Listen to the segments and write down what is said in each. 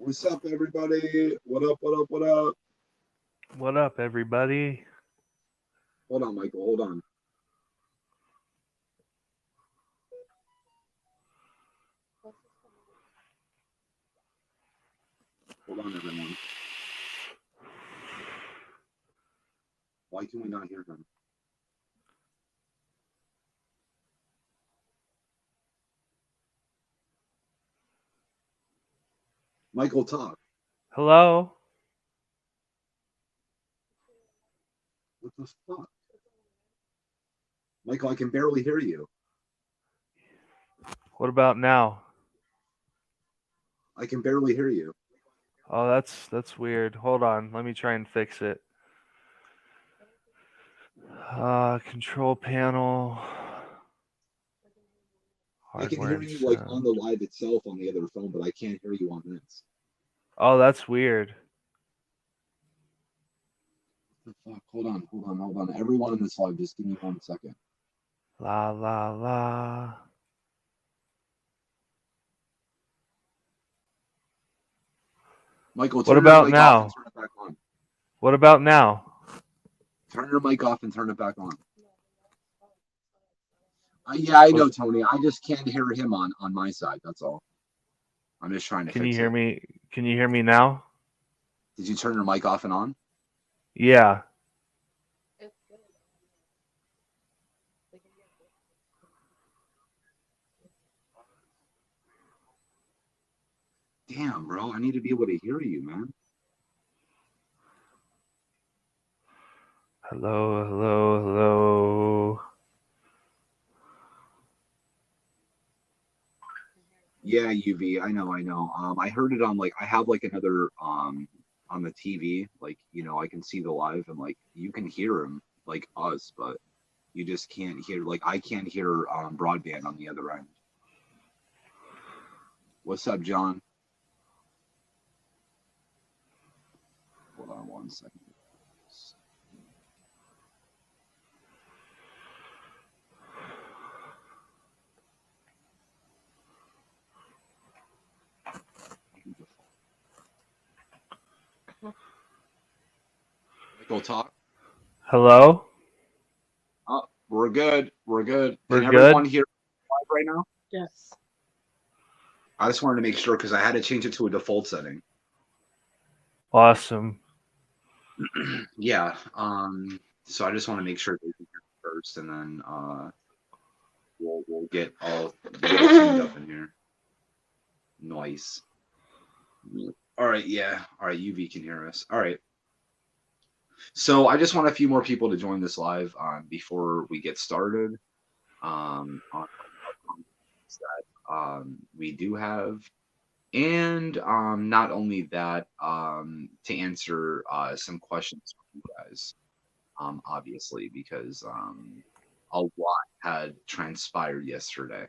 What's up, everybody? What up, what up, what up? What up, everybody? Hold on, Michael, hold on. Hold on, everyone. Why can we not hear him? Michael, talk. Hello? What the fuck? Michael, I can barely hear you. What about now? I can barely hear you. Oh, that's weird. Hold on. Let me try and fix it. Control panel. I can Hardware hear and you like on the sound. live itself on the other phone, but I can't hear you on this. Oh, that's weird. What the fuck? Hold on, hold on, hold on. Everyone in this live, just give me 1 second. La la la. Michael, What turn your about mic off and now? turn it back on. What about now? Turn your mic off and turn it back on. Yeah, I What, know, Tony. I just can't hear him on my side. That's all. I'm just trying to can you fix hear it. me? Can you hear me now? Did you turn your mic off and on? Yeah. Damn, bro. I need to be able to hear you, man. Hello, hello, hello. Yeah, UV. I know, I know. I heard it on I have like another on the TV. Like, I can see the live and like you can hear him like us, but you just can't hear I can't hear broadband on the other end. What's up, John? Hold on 1 second. Michael, talk. Hello? Oh, we're good. We're good. We're Can everyone good? hear live right now? Yes. I just wanted to make sure because I had to change it to a default setting. Awesome. Yeah. So I just want to make sure they can hear first, and then we'll get all tuned up in here. Nice. All right. Yeah. All right. UV can hear us. All right. So I just want a few more people to join this live before we get started. On that we do have, and not only that, to answer some questions from you guys. Obviously, because a lot had transpired yesterday,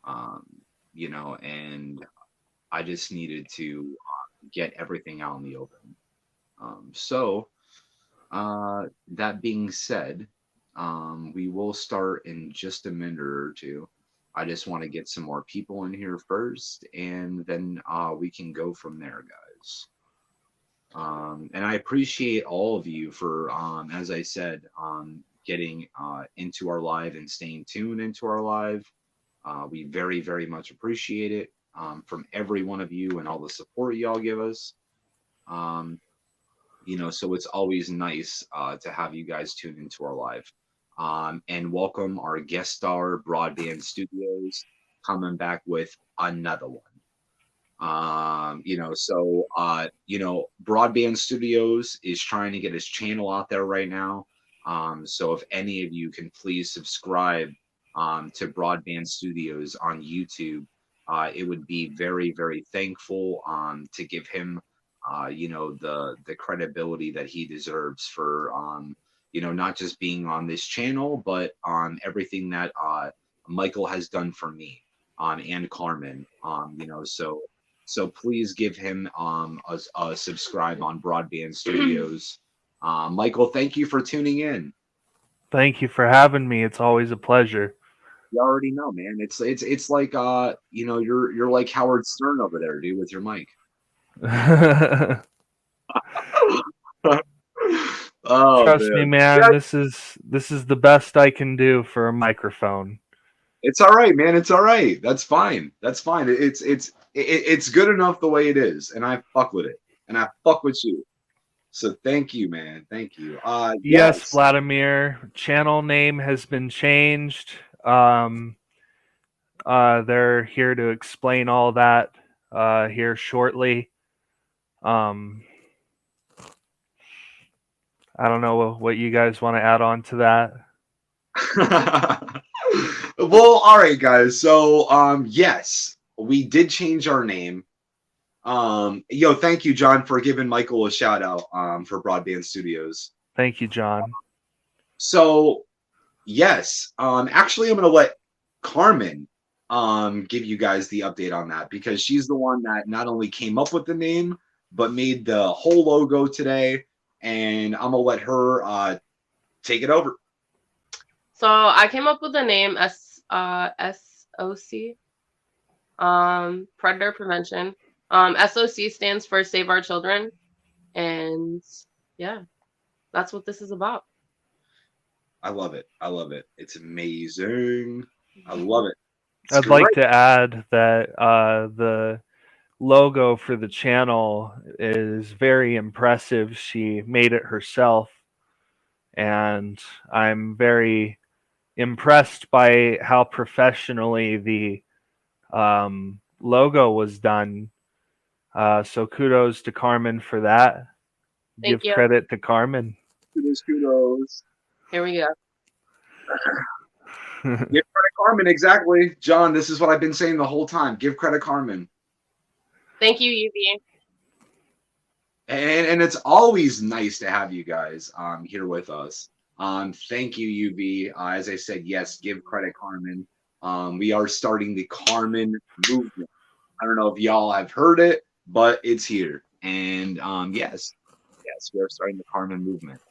um, and I just needed to get everything out in the open. So, that being said, we will start in just a minute or two. I just want to get some more people in here first, and then we can go from there, guys. And I appreciate all of you for, as I said, getting into our live and staying tuned into our live. We very, very much appreciate it from every one of you and all the support y'all give us. Um, so it's always nice to have you guys tune into our live. And welcome our guest star, Broadband Studios, coming back with another one. Broadband Studios is trying to get his channel out there right now. So if any of you can please subscribe to Broadband Studios on YouTube, it would be very, very thankful to give him, the credibility that he deserves for, not just being on this channel, but on everything that Michael has done for me, and Carmen. So please give him a subscribe on Broadband Studios. Michael, thank you for tuning in. Thank you for having me. It's always a pleasure. You already know, man. It's like you're like Howard Stern over there, dude, with your mic. Oh Trust me, man. man. Yeah, This is the best I can do for a microphone. it's all right, man. It's all right. That's fine. That's fine. It's good enough the way it is, and I fuck with it, and I fuck with you. So thank you, man. Thank you. Yes, Yes. Vladimir. Channel name has been changed. Um, they're here to explain all that here shortly. Um, I don't know what you guys want to add on to that. Well, all right, guys. So, yes, we did change our name. Yo, thank you, John, for giving Michael a shout out for Broadband Studios. Thank you, John. So, yes, actually, I'm gonna let Carmen give you guys the update on that because she's the one that not only came up with the name but made the whole logo today, and I'm gonna let her take it over. So I came up with the name SOC, Predator Prevention. SOC stands for Save Our Children, and yeah, that's what this is about. I love it. I love it. It's amazing. I love it. It's I'd like great. to add that the logo for the channel is very impressive. She made it herself, and I'm very impressed by how professionally the logo was done. So kudos to Carmen for that. Thank Give you. credit to Carmen. Kudos, kudos. Here we go. Give credit Carmen, exactly. John, this is what I've been saying the whole time. Give credit Carmen. Thank you, UV. And it's always nice to have you guys here with us. Thank you, UV. As I said, yes, give credit Carmen. We are starting the Carmen movement. I don't know if y'all have heard it, but it's here. And yes, we are starting the Carmen movement.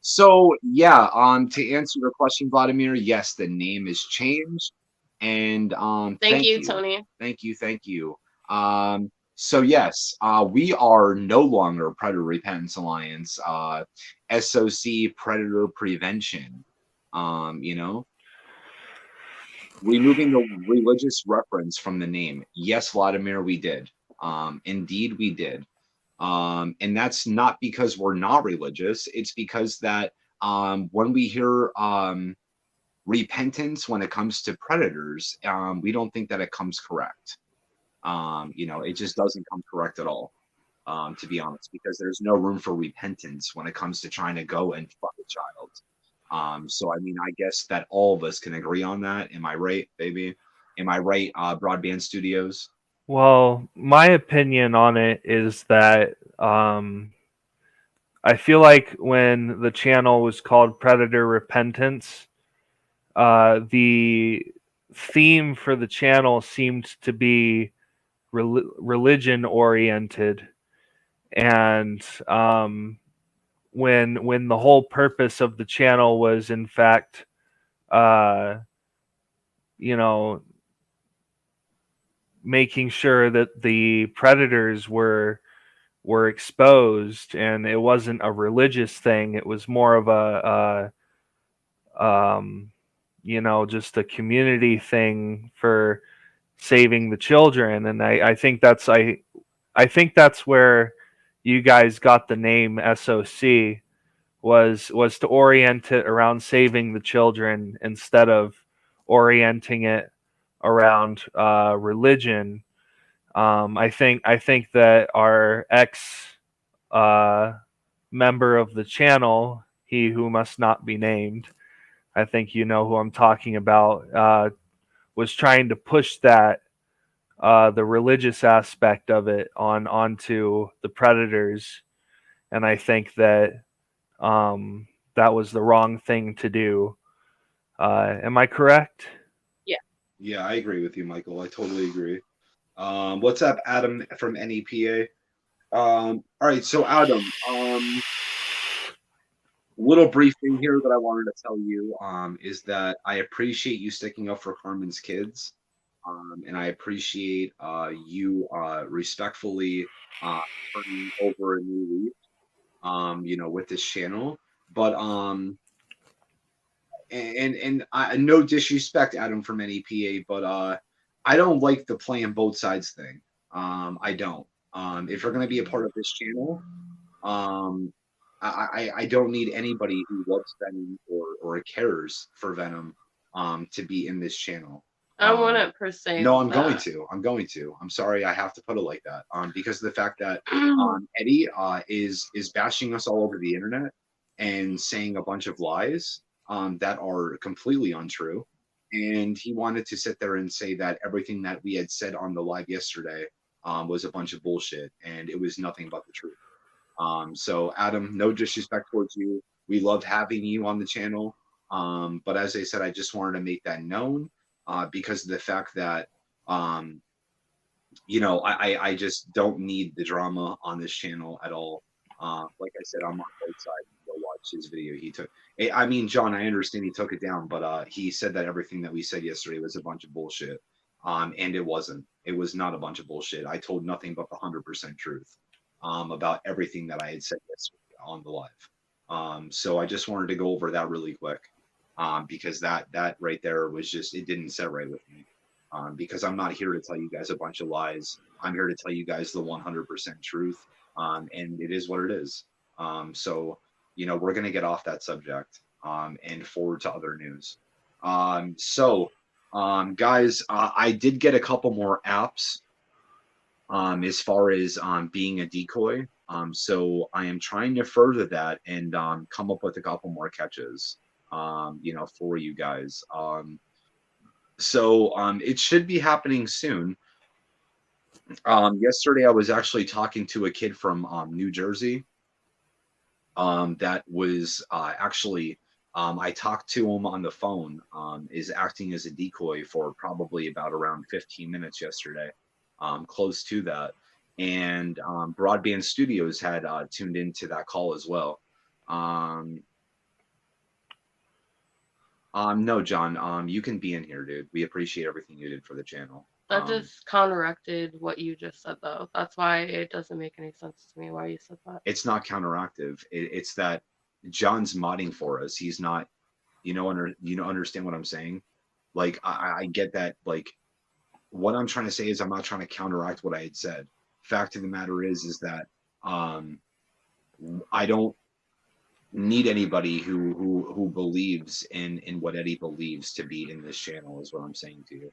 So yeah, to answer your question, Vladimir, yes, the name is changed. And Thank thank you, you. Tony. Thank you. So yes, we are no longer Predator Repentance Alliance, SOC Predator Prevention. You know, removing the religious reference from the name. Yes, Vladimir, we did. Indeed, we did. And that's not because we're not religious. It's because that when we hear repentance when it comes to predators, we don't think that it comes correct. It just doesn't come correct at all, to be honest, because there's no room for repentance when it comes to trying to go and fuck a child. So I mean, I guess that all of us can agree on that. Am I right, baby? Am I right, Broadband Studios? Well, my opinion on it is that I feel like when the channel was called Predator Repentance, the theme for the channel seemed to be religion oriented, and when the whole purpose of the channel was in fact, uh, you know, making sure that the predators were exposed, and it wasn't a religious thing. It was more of just a community thing for saving the children. And I think that's where you guys got the name SOC, was to orient it around saving the children instead of orienting it around religion. I think that our ex uh, member of the channel, he who must not be named, I think you know who I'm talking about, was trying to push that the religious aspect of it onto the predators, and I think that that was the wrong thing to do. Am I correct? Yeah. Yeah, I agree with you, Michael. I totally agree. What's up, Adam from NEPA? All right, so Adam, little brief thing here that I wanted to tell you is that I appreciate you sticking up for Carmen's kids. and I appreciate you respectfully turning over a new leaf, with this channel. But and no disrespect, Adam from NEPA, but I don't like the playing both sides thing. I don't. If you're gonna be a part of this channel, um, I don't need anybody who loves Venom or cares for Venom to be in this channel. I Um, wouldn't per se no, I'm going that. to. I'm going to. I'm sorry, I have to put it like that. Because of the fact that Eddie is bashing us all over the internet and saying a bunch of lies that are completely untrue. And he wanted to sit there and say that everything that we had said on the live yesterday was a bunch of bullshit, and it was nothing but the truth. So Adam, no disrespect towards you. We love having you on the channel. But as I said, I just wanted to make that known because of the fact that um, I just don't need the drama on this channel at all. Like I said, I'm on both sides. Go watch his video. He took. I mean, John, I understand he took it down, but he said that everything that we said yesterday was a bunch of bullshit. And it wasn't. It was not a bunch of bullshit. I told nothing but the 100% truth about everything that I had said yesterday on the live. So I just wanted to go over that really quick because that right there was just it didn't set right with me because I'm not here to tell you guys a bunch of lies. I'm here to tell you guys the 100% truth, and it is what it is. So, we're going to get off that subject and forward to other news. Guys, I did get a couple more apps as far as being a decoy. So I am trying to further that and come up with a couple more catches, for you guys. It should be happening soon. Yesterday, I was actually talking to a kid from New Jersey that was actually, I talked to him on the phone, is acting as a decoy for probably about around 15 minutes yesterday, close to that. And BroadBand Studios had tuned into that call as well. Um, no, John, you can be in here, dude. We appreciate everything you did for the channel. That just counteracted what you just said, though. That's why it doesn't make any sense to me why you said that. It's not counteractive. It's that John's modding for us. He's not, understand what I'm saying? Like, I get that. Like, what I'm trying to say is I'm not trying to counteract what I had said. Fact of the matter is that um, I don't need anybody who believes in what Eddie believes to be in this channel. Is what I'm saying to you.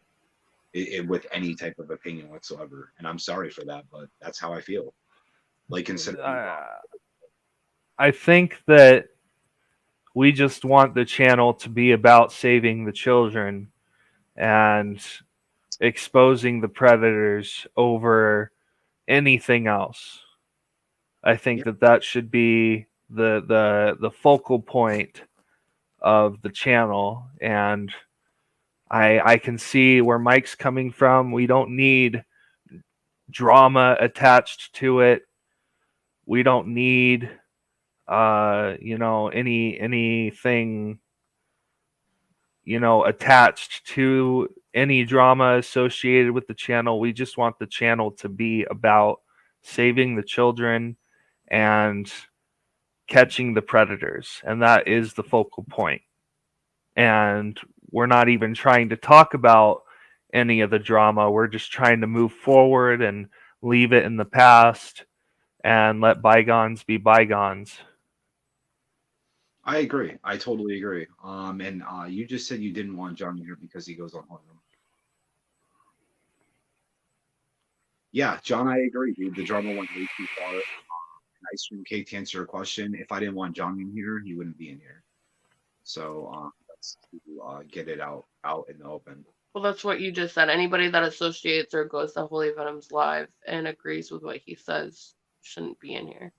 With any type of opinion whatsoever. And I'm sorry for that, but that's how I feel. Like, consider me wrong. I think that we just want the channel to be about saving the children and exposing the predators over anything else. I think Yeah. that should be the focal point of the channel, and I can see where Mike's coming from. We don't need drama attached to it. We don't need anything attached to any drama associated with the channel. We just want the channel to be about saving the children and catching the predators, and that is the focal point. And we're not even trying to talk about any of the drama. We're just trying to move forward and leave it in the past and let bygones be bygones. I agree. I totally agree. And you just said you didn't want John here because he goes on home. Yeah, John, I agree, dude. The drama went way too far. Ice cream cake, to answer your question, if I didn't want John in here, he wouldn't be in here. So that's to get it out in the open. Well, that's what you just said. Anybody that associates or goes to Holy Venom's live and agrees with what he says shouldn't be in here.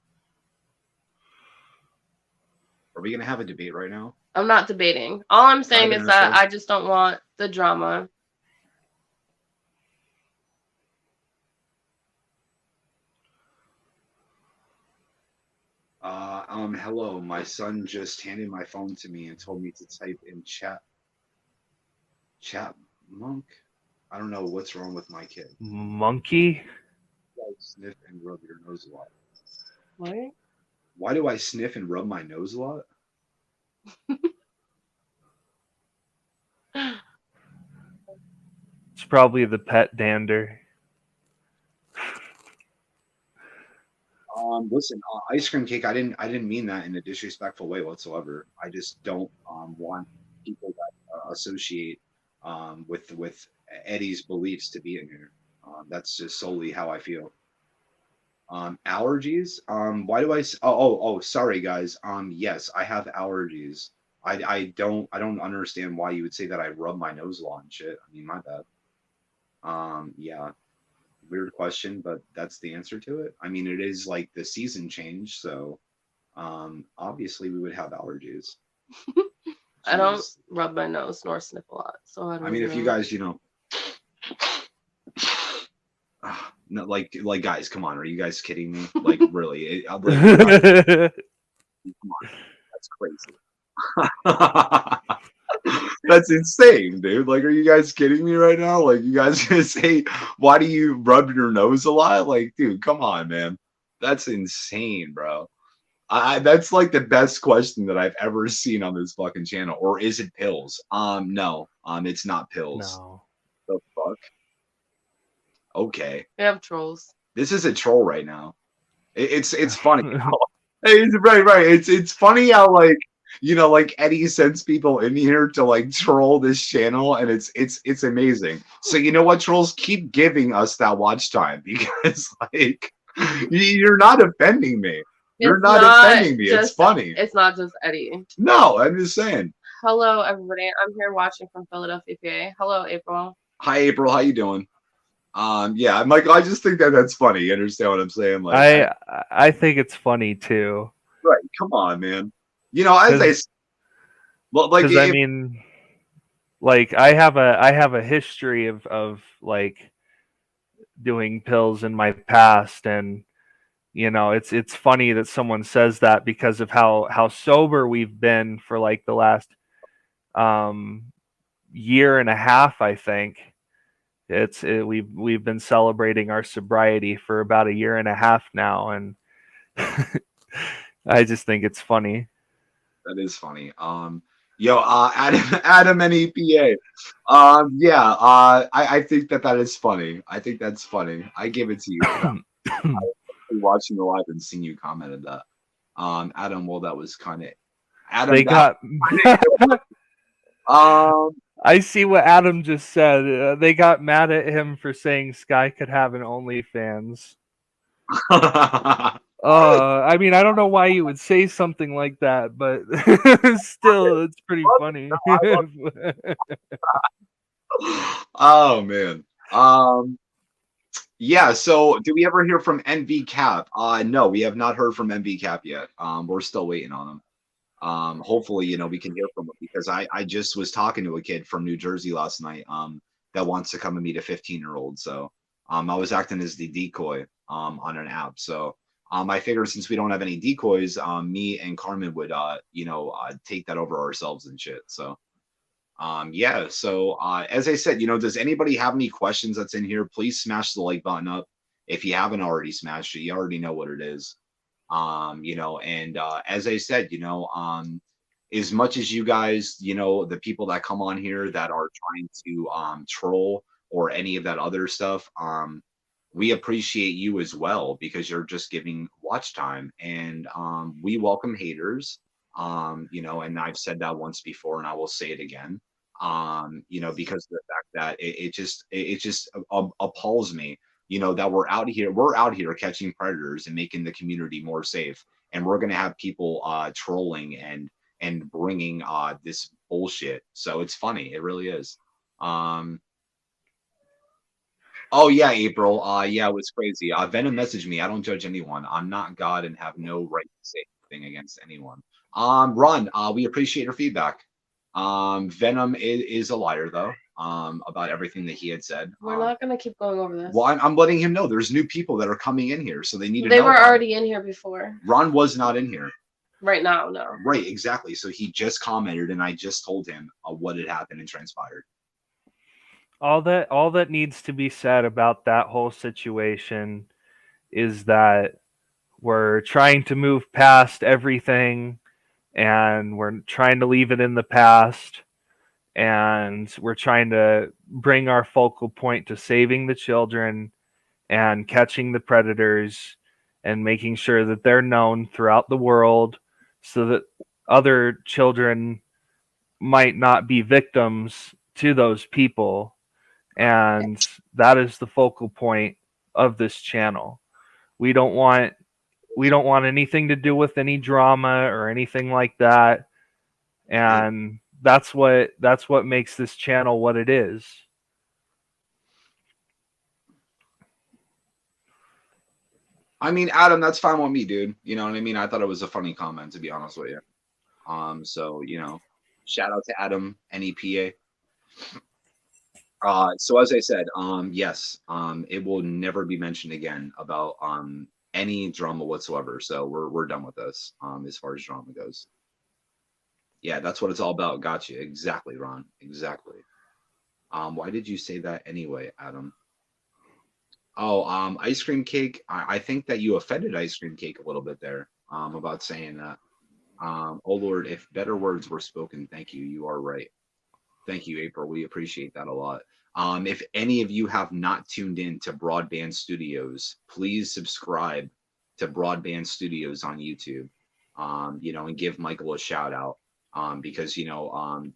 Are we gonna have a debate right now? I'm not debating. All I'm saying is that Vanessa? I just don't want the drama. Hello. My son just handed my phone to me and told me to type in chat monk. I don't know what's wrong with my kid. Monkey? I sniff and rub your nose a lot. What? Why do I sniff and rub my nose a lot? It's probably the pet dander. Listen, ice cream cake. I didn't mean that in a disrespectful way whatsoever. I just don't want people that associate with Eddie's beliefs to be in here. That's just solely how I feel. Allergies. Why do oh, sorry guys. Yes, I have allergies. I don't understand why you would say that I rub my nose a lot and shit. I mean, my bad. Yeah, weird question, but that's the answer to it. I mean, it is like the season change, so obviously we would have allergies. I don't Jeez. rub my nose nor sniff a lot, so I don't I mean, if you know. guys, no, like guys, come on, are you guys kidding me? Like, really? Like, you guys, come on, that's crazy. That's insane, dude. Like, are you guys kidding me right now? Like, you guys gonna say, why do you rub your nose a lot? Like, dude, come on, man. That's insane, bro. That's like the best question that I've ever seen on this fucking channel. Or is it pills? No. It's not pills. No. The fuck? Okay. We have trolls. This is a troll right now. It's funny. Hey, right. It's funny how like like Eddie sends people in here to like troll this channel, and it's amazing. So you know what, trolls, keep giving us that watch time because like you're not offending me. You're It's not not offending me. It's just funny. it's not just Eddie. No, I'm just saying. Hello everybody. I'm here watching from Philadelphia, PA. Hello, April. Hi, April. How you doing? Yeah, I'm like, I just think that that's funny. You understand what I'm saying? Like, I think it's funny too. right? Come on, man. As I well, like, Because I mean, like I have a history of like doing pills in my past, and it's funny that someone says that because of how sober we've been for like the last um year and a half, I think. We've been celebrating our sobriety for about a year and a half now, and I just think it's funny. that is funny. Adam NEPA. Yeah. I think that is funny. I think that's funny. I give it to you. Adam. Watching the live and seeing you commented that. Adam, well, that was kind of Adam. They got. I see what Adam just said. They got mad at him for saying Sky could have an OnlyFans. I mean, I don't know why you would say something like that, but still, it's pretty funny. Oh man. Yeah, so do we ever hear from NV Cap? No, we have not heard from NV Cap yet. We're still waiting on him. Hopefully, we can hear from him because I just was talking to a kid from New Jersey last night that wants to come and meet a 15-year-old. So I was acting as the decoy on an app. So I figured since we don't have any decoys, me and Carmen would take that over ourselves and shit. So yeah, so as I said, does anybody have any questions that's in here? Please smash the like button up. If you haven't already smashed it, you already know what it is. And as I said, as much as you guys, the people that come on here that are trying to troll or any of that other stuff, we appreciate you as well because you're just giving watch time, and we welcome haters. And I've said that once before, and I will say it again. Because of the fact that it just appalls me, that we're out here catching predators and making the community more safe, and we're gonna have people trolling and bringing this bullshit. So it's funny, it really is. Oh yeah, April. Yeah, it was crazy. Venom messaged me. I don't judge anyone. I'm not God and have no right to say anything against anyone. Ron, we appreciate your feedback. Venom is a liar though. About everything that he had said. We're not gonna keep going over this. Well, I'm letting him know there's new people that are coming in here, so they need to know. They were already in here before. Ron was not in here. Right now, no. Right, exactly. So he just commented, and I just told him what had happened and transpired. All that needs to be said about that whole situation is that we're trying to move past everything, and we're trying to leave it in the past, and we're trying to bring our focal point to saving the children and catching the predators and making sure that they're known throughout the world so that other children might not be victims to those people. And that is the focal point of this channel. We don't want anything to do with any drama or anything like that. And that's what makes this channel what it is. I mean, Adam, that's fine with me, dude. You know what I mean? I thought it was a funny comment, to be honest with you. So shout out to Adam NEPA. So as I said, yes, it will never be mentioned again about any drama whatsoever. So we're done with this. As far as drama goes. Yeah, that's what it's all about. Gotcha. Exactly, Ron. Exactly. Why did you say that anyway, Adam? Oh, ice cream cake. I think that you offended ice cream cake a little bit there. About saying that. Oh Lord, if better words were spoken, thank you. You are right. Thank you, April. We appreciate that a lot. If any of you have not tuned in to Broadband Studios, please subscribe to Broadband Studios on YouTube. And give Michael a shout out. Because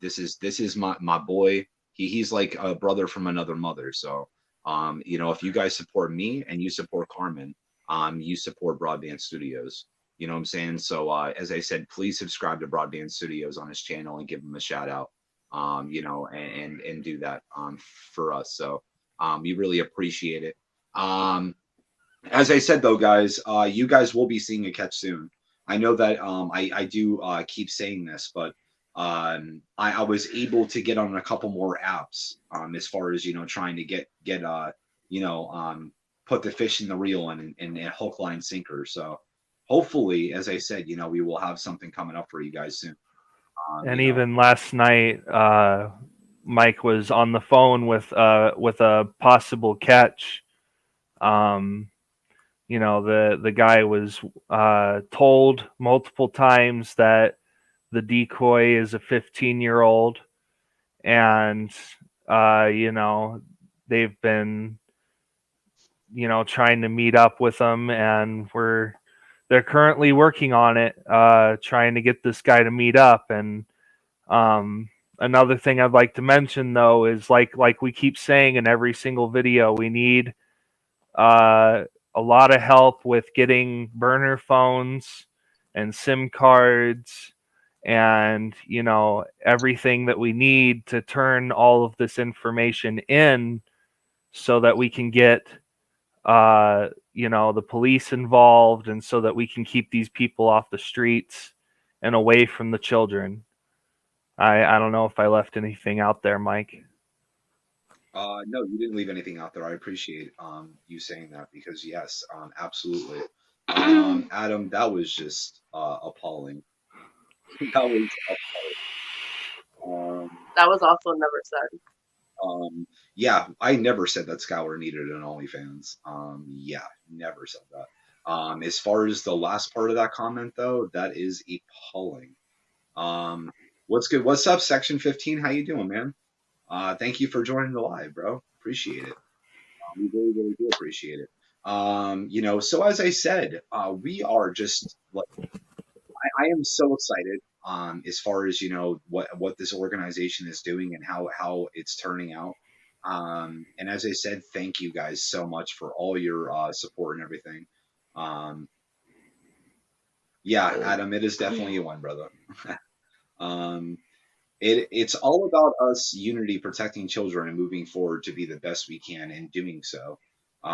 this is my boy. He's like a brother from another mother. So if you guys support me and you support Carmen, you support Broadband Studios. You know what I'm saying? So as I said, please subscribe to Broadband Studios on his channel and give him a shout out. And do that for us. So we really appreciate it. As I said though, guys, you guys will be seeing a catch soon. I know that I do keep saying this, but I was able to get on a couple more apps as far as trying to get put the fish in the reel and hook, line, sinker. So hopefully, as I said, we will have something coming up for you guys soon. And even last night, Mike was on the phone with a possible catch. The guy was told multiple times that the decoy is a 15-year-old, and they've been trying to meet up with him, and they're currently working on it, trying to get this guy to meet up. And another thing I'd like to mention though is like we keep saying in every single video, we need a lot of help with getting burner phones and SIM cards and everything that we need to turn all of this information in so that we can get the police involved, and so that we can keep these people off the streets and away from the children. I don't know if I left anything out there, Mike. No, you didn't leave anything out there. I appreciate you saying that, because yes, absolutely. Adam, that was just appalling. That was appalling. That was also never said. Yeah, I never said that Scour needed an OnlyFans. Yeah, never said that. As far as the last part of that comment, though, that is appalling. What's good? What's up, Section 15? How you doing, man? Thank you for joining the live, bro. Appreciate it. We really, really do appreciate it. So as I said, we are just like, I am so excited as far as what this organization is doing and how it's turning out. And as I said, thank you guys so much for all your support and everything. Yeah, Adam, it is definitely a win, brother. It's all about us, unity, protecting children, and moving forward to be the best we can in doing so.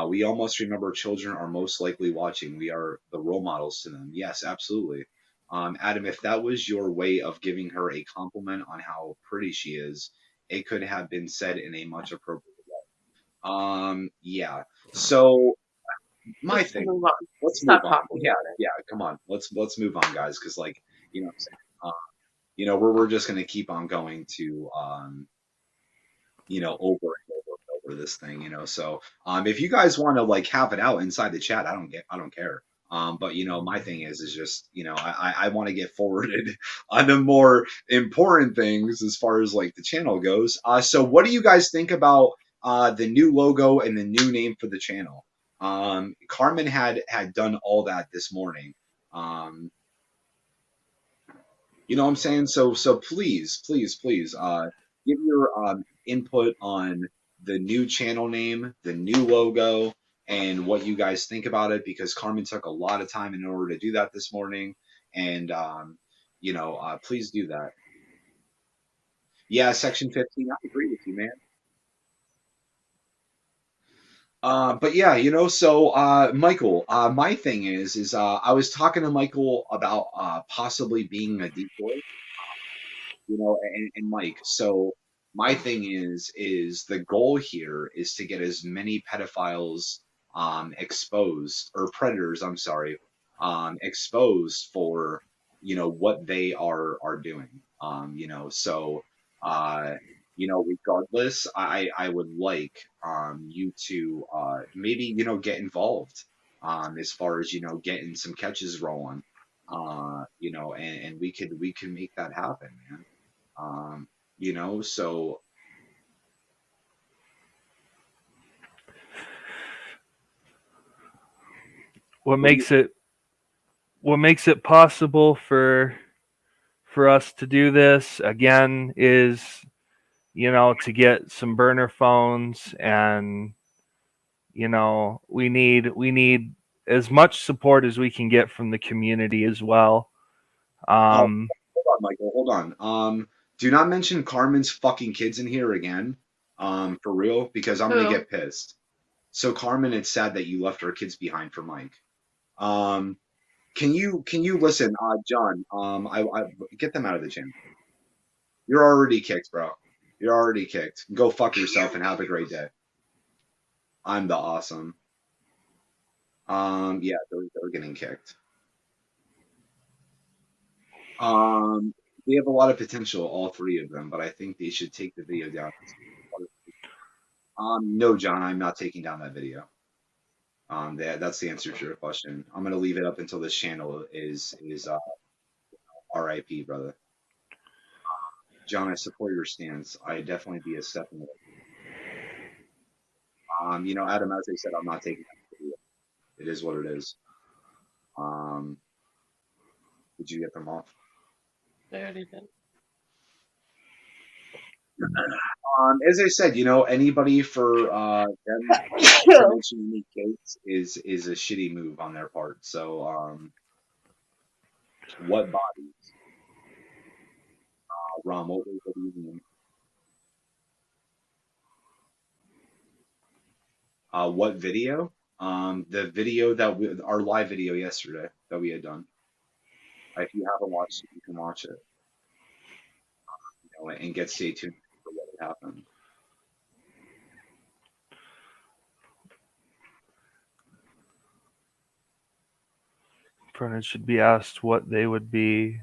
We all must remember children are most likely watching. We are the role models to them. Yes, absolutely. Adam, if that was your way of giving her a compliment on how pretty she is, it could have been said in a much appropriate way. Yeah. So my thing. Move on. Let's Stop move on. talking. Yeah. Come on. Let's move on, guys. Because what I'm saying. We're just gonna keep on going to over and over for this thing, So if you guys want to like have it out inside the chat, I don't care. But my thing is just I want to get forwarded on the more important things as far as like the channel goes. So what do you guys think about the new logo and the new name for the channel? Carmen had done all that this morning. You know what I'm saying? So please, give your input on the new channel name, the new logo, and what you guys think about it, because Carmen took a lot of time in order to do that this morning. And please do that. Yeah, Section 15, I agree with you, man. But yeah, so Michael, my thing is I was talking to Michael about possibly being a decoy, and Mike. So my thing is the goal here is to get as many pedophiles exposed, or predators, I'm sorry, exposed for what they are doing. So regardless, I would like you to maybe get involved as far as getting some catches rolling. And we can make that happen, man. So what makes it possible for us to do this again is to get some burner phones, and we need as much support as we can get from the community as well. hold on, Michael, hold on. Do not mention Carmen's fucking kids in here again. For real, because I'm gonna Who? get pissed. So Carmen, it's sad that you left our kids behind for Mike. Um, can you listen, John? I get them out of the gym. You're already kicked, bro. You're already kicked. Go fuck yourself and have a great day. I'm the awesome. Yeah, they're getting kicked. They have a lot of potential, all three of them, but I think they should take the video down. No, John, I'm not taking down that video. That's the answer to your question. I'm gonna leave it up until this channel is RIP, brother. John, I support your stance. I definitely be a step in the Adam, as I said, I'm not taking that video. It is what it is. Did you get them off? I already did. As I said, anybody for them to mention any kids is a shitty move on their part. So, what bodies? Rom, what was the reason? What video? The video our live video yesterday that we had done. If you haven't watched it, you can watch it, and get stay tuned for what had happened. Brennan should be asked what they would be.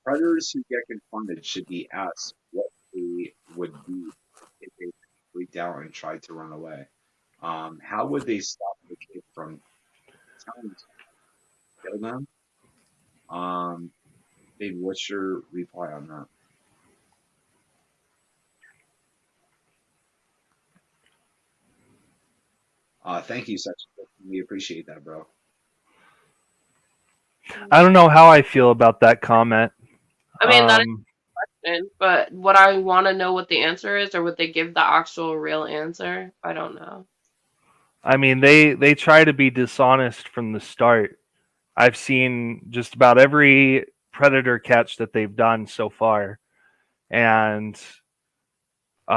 Predators who get confronted should be asked what they would do if they freaked out and tried to run away. How would they stop the kid from telling them to kill them? Baby, what's your reply on that? Thank you, Section. We appreciate that, bro. I don't know how I feel about that comment. I mean, that is a question, but would I want to know what the answer is, or would they give the actual real answer? I don't know. I mean, they try to be dishonest from the start. I've seen just about every predator catch that they've done so far, and they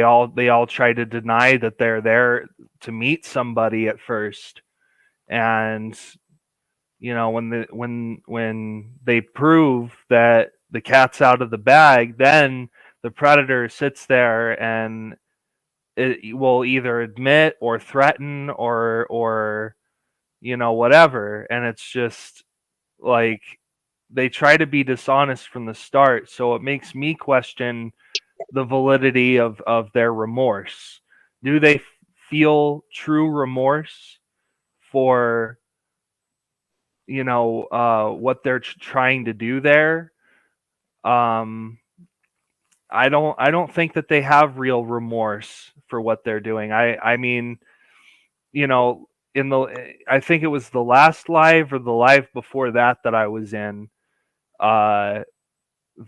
all try to deny that they're there to meet somebody at first, and when they prove that the cat's out of the bag, then the predator sits there and it will either admit or threaten or whatever. And it's just like they try to be dishonest from the start. So it makes me question the validity of their remorse. Do they feel true remorse for what they're trying to do there? um I don't think that they have real remorse for what they're doing. I mean, in the I think it was the last live or the live before that I was in, uh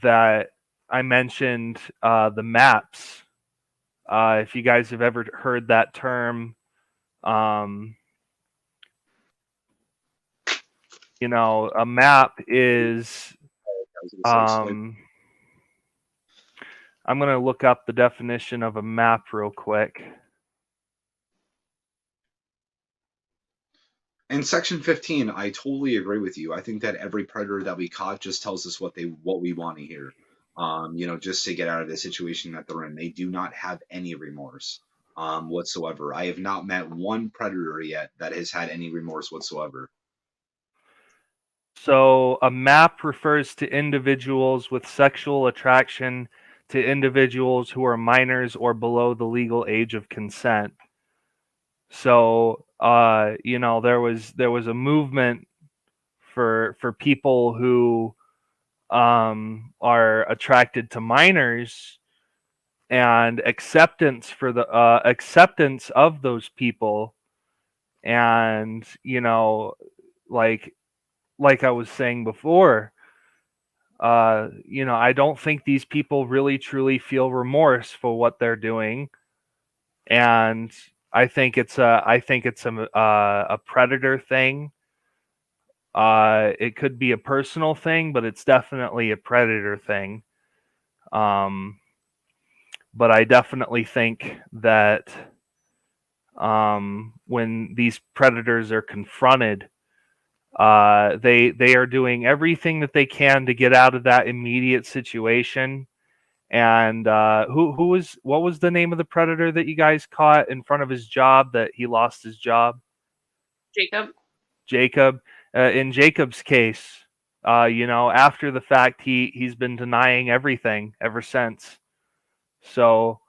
that I mentioned the maps. If you guys have ever heard that term, um a map is, I was gonna say swipe. I'm going to look up the definition of a map real quick. In section 15, I totally agree with you. I think that every predator that we caught just tells us what we want to hear. Just to get out of the situation that they're in. They do not have any remorse whatsoever. I have not met one predator yet that has had any remorse whatsoever. So, a map refers to individuals with sexual attraction to individuals who are minors or below the legal age of consent. So, there was a movement for people who are attracted to minors, and acceptance for the acceptance of those people. And like I was saying before, I don't think these people really truly feel remorse for what they're doing. And I think it's a predator thing. It could be a personal thing, but it's definitely a predator thing. But I definitely think that when these predators are confronted, they are doing everything that they can to get out of that immediate situation. And what was the name of the predator that you guys caught in front of his job that he lost his job? Jacob. Jacob. In Jacob's case, after the fact, he's been denying everything ever since. So,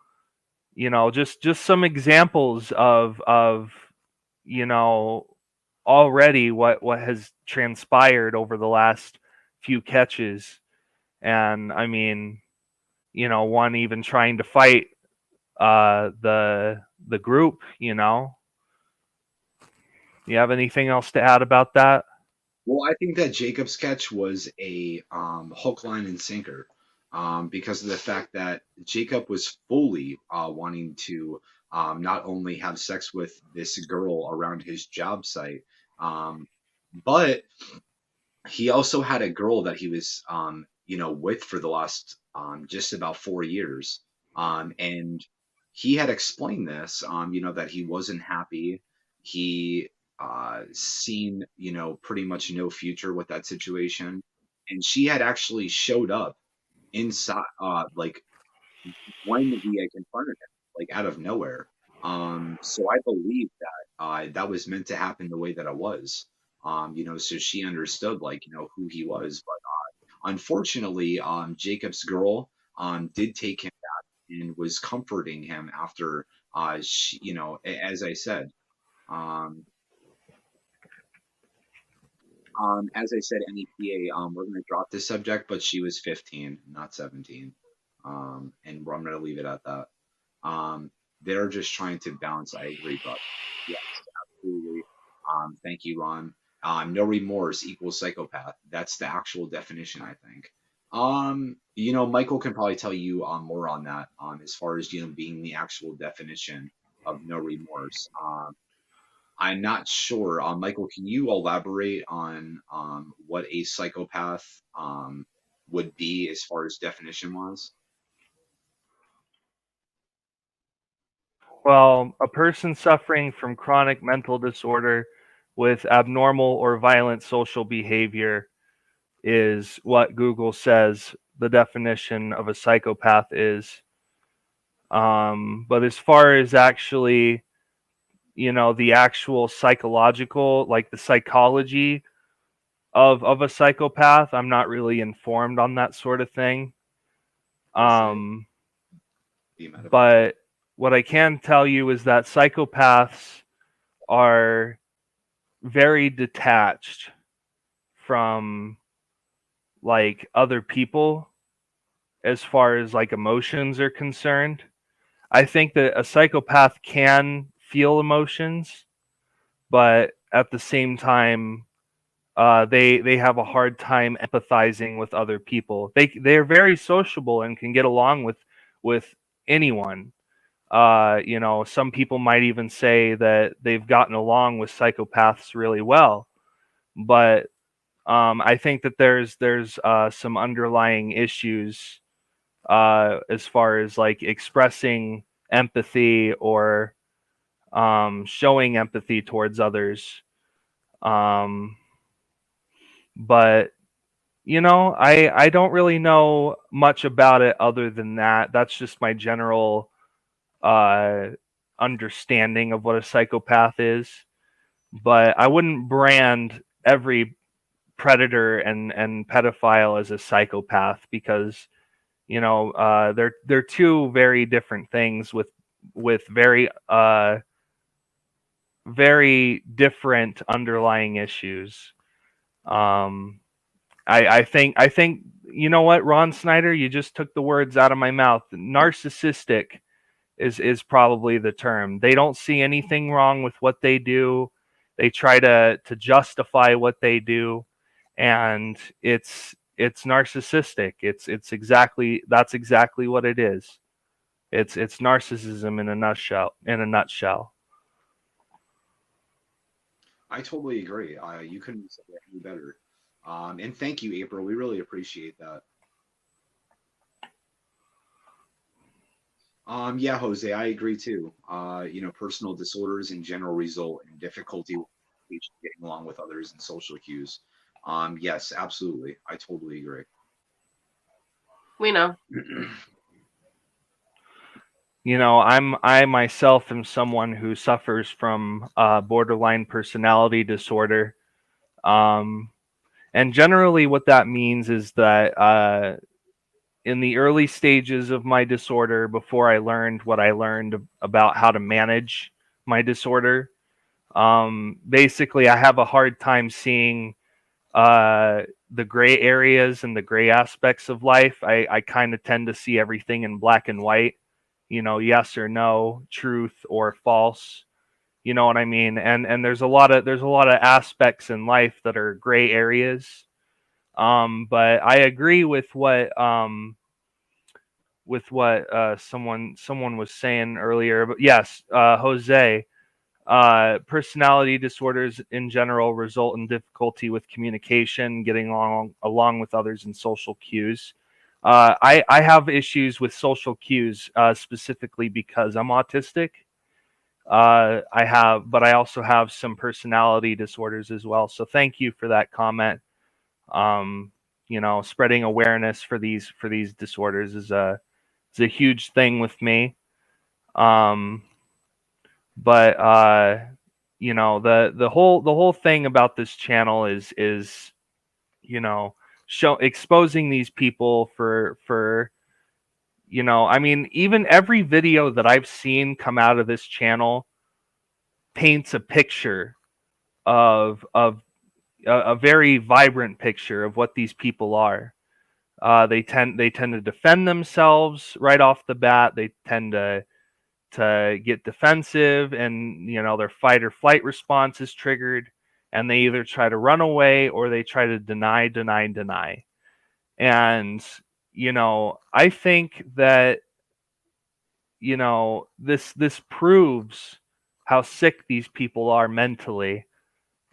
just some examples of already what has transpired over the last few catches. And I mean, one even trying to fight the group. You have anything else to add about that? Well, I think that Jacob's sketch was a hook, line, and sinker, because of the fact that Jacob was fully wanting to not only have sex with this girl around his job site, but he also had a girl that he was with for the last just about 4 years. And he had explained this, that he wasn't happy. He seen, pretty much no future with that situation. And she had actually showed up inside, like when he had confronted him, like out of nowhere. So I believe that that was meant to happen the way that it was. So she understood, like, who he was. But unfortunately, Jacob's girl did take him back and was comforting him after as I said. Um, as I said, NEPA, we're going to drop this subject, but she was 15, not 17. And I'm going to leave it at that. Um, they're just trying to balance. I agree, but yes, absolutely. Thank you, Ron. No remorse equals psychopath. That's the actual definition, I think. Michael can probably tell you more on that, as far as being the actual definition of no remorse. I'm not sure. Michael, can you elaborate on what a psychopath would be as far as definition was? Well, a person suffering from chronic mental disorder with abnormal or violent social behavior is what Google says the definition of a psychopath is. But as far as actually, the actual psychological, like the psychology of a psychopath. I'm not really informed on that sort of thing. But what I can tell you is that psychopaths are very detached from like other people as far as like emotions are concerned. I think that a psychopath can feel emotions, but at the same time, they have a hard time empathizing with other people. They're very sociable and can get along with anyone. Some people might even say that they've gotten along with psychopaths really well, but I think that there's some underlying issues as far as like expressing empathy or showing empathy towards others. But I don't really know much about it other than that. That's just my general uh, understanding of what a psychopath is. But I wouldn't brand every predator and pedophile as a psychopath because they're two very different things with very different underlying issues. Um, I think you know what, Ron Snyder, you just took the words out of my mouth. Narcissistic is probably the term. They don't see anything wrong with what they do. They try to justify what they do, and it's narcissistic. That's exactly what it is. It's narcissism in a nutshell. I totally agree. You couldn't say it any better. And thank you, April. We really appreciate that. Yeah, Jose, I agree too. Personal disorders in general result in difficulty with getting along with others and social cues. Yes, absolutely. I totally agree. We know. I myself am someone who suffers from borderline personality disorder. And generally what that means is that in the early stages of my disorder, before I learned what I learned about how to manage my disorder, basically I have a hard time seeing the gray areas and the gray aspects of life. I kind of tend to see everything in black and white, yes or no, truth or false. You know what I mean? And there's a lot of aspects in life that are gray areas. But I agree with what someone was saying earlier. But yes, Jose, personality disorders in general result in difficulty with communication, getting along with others, and social cues. I have issues with social cues specifically because I'm autistic. But I also have some personality disorders as well. So thank you for that comment. Um, Spreading awareness for these disorders is a huge thing with me. Um, but the whole thing about this channel is exposing these people for I mean, even every video that I've seen come out of this channel paints a picture of a very vibrant picture of what these people are. They tend to defend themselves right off the bat. They tend to get defensive, and their fight or flight response is triggered, and they either try to run away or they try to deny. And I think that this proves how sick these people are mentally,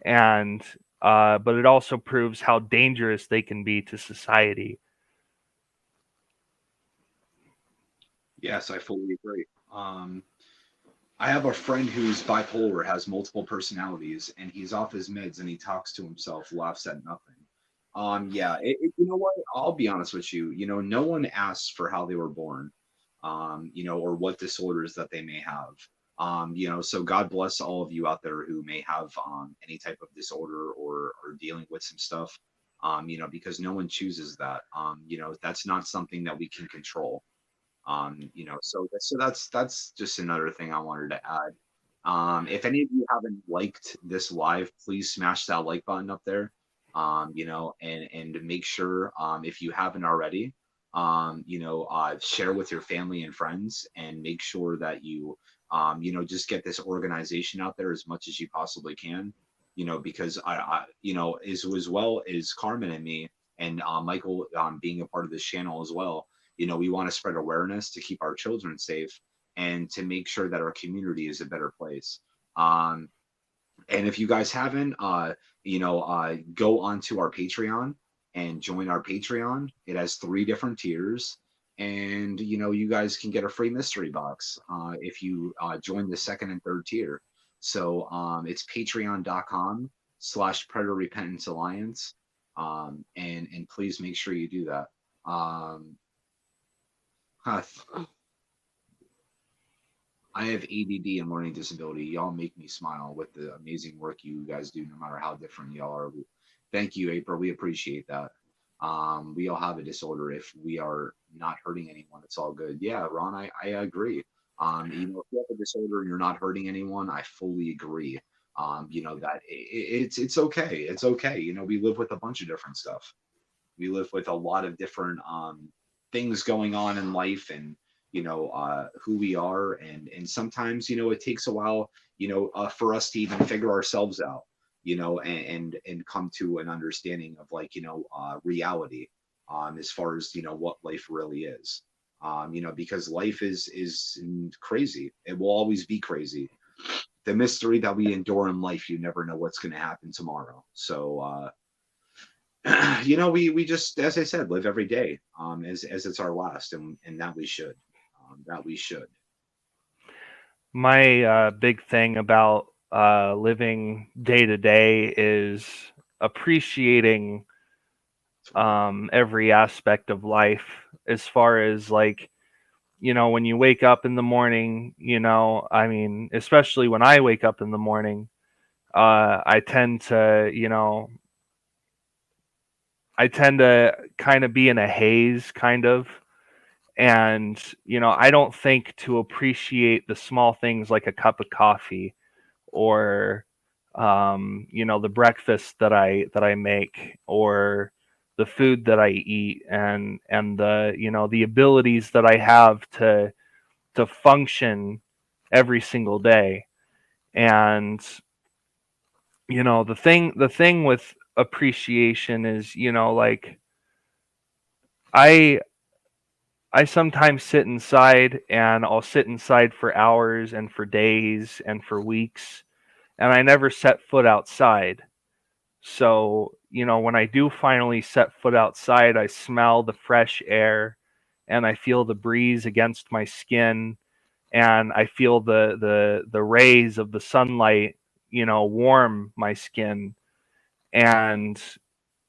and but it also proves how dangerous they can be to society. Yes, I fully agree. I have a friend who's bipolar, has multiple personalities, and he's off his meds and he talks to himself, laughs at nothing. Yeah, you know what? I'll be honest with you. No one asks for how they were born, or what disorders that they may have. So God bless all of you out there who may have any type of disorder or dealing with some stuff. Because no one chooses that. That's not something that we can control. So that's just another thing I wanted to add. If any of you haven't liked this live, please smash that like button up there. And make sure, if you haven't already, share with your family and friends, and make sure that you, just get this organization out there as much as you possibly can. Because as well as Carmen and me and Michael, being a part of this channel as well. We want to spread awareness to keep our children safe and to make sure that our community is a better place. Um, and if you guys haven't, go onto our Patreon and join our Patreon. It has 3 different tiers. And, you guys can get a free mystery box if you join the 2nd and 3rd tier. So it's patreon.com/Predator Repentance Alliance. And please make sure you do that. Huh. I have ADD and learning disability. Y'all make me smile with the amazing work you guys do, no matter how different y'all are. Thank you, April. We appreciate that. We all have a disorder. If we are not hurting anyone, it's all good. Yeah, Ron, I agree. If you have a disorder and you're not hurting anyone, I fully agree. That it's okay. It's okay. We live with a bunch of different stuff. We live with a lot of different things going on in life, and who we are, and sometimes it takes a while for us to even figure ourselves out, and come to an understanding of reality, as far as what life really is. Because life is crazy. It will always be crazy. The mystery that we endure in life, you never know what's going to happen tomorrow. So we just, as I said, live every day as it's our last, and that we should. My big thing about living day to day is appreciating every aspect of life, as far as when you wake up in the morning, I mean, especially when I wake up in the morning, I tend to kind of be in a haze, kind of. And, I don't think to appreciate the small things like a cup of coffee, or, the breakfast that I make, or the food that I eat, and the abilities that I have to function every single day. And, the thing with appreciation is, I I sometimes sit inside, and I'll sit inside for hours and for days and for weeks, and I never set foot outside. So, when I do finally set foot outside, I smell the fresh air, and I feel the breeze against my skin, and I feel the rays of the sunlight, warm my skin. And,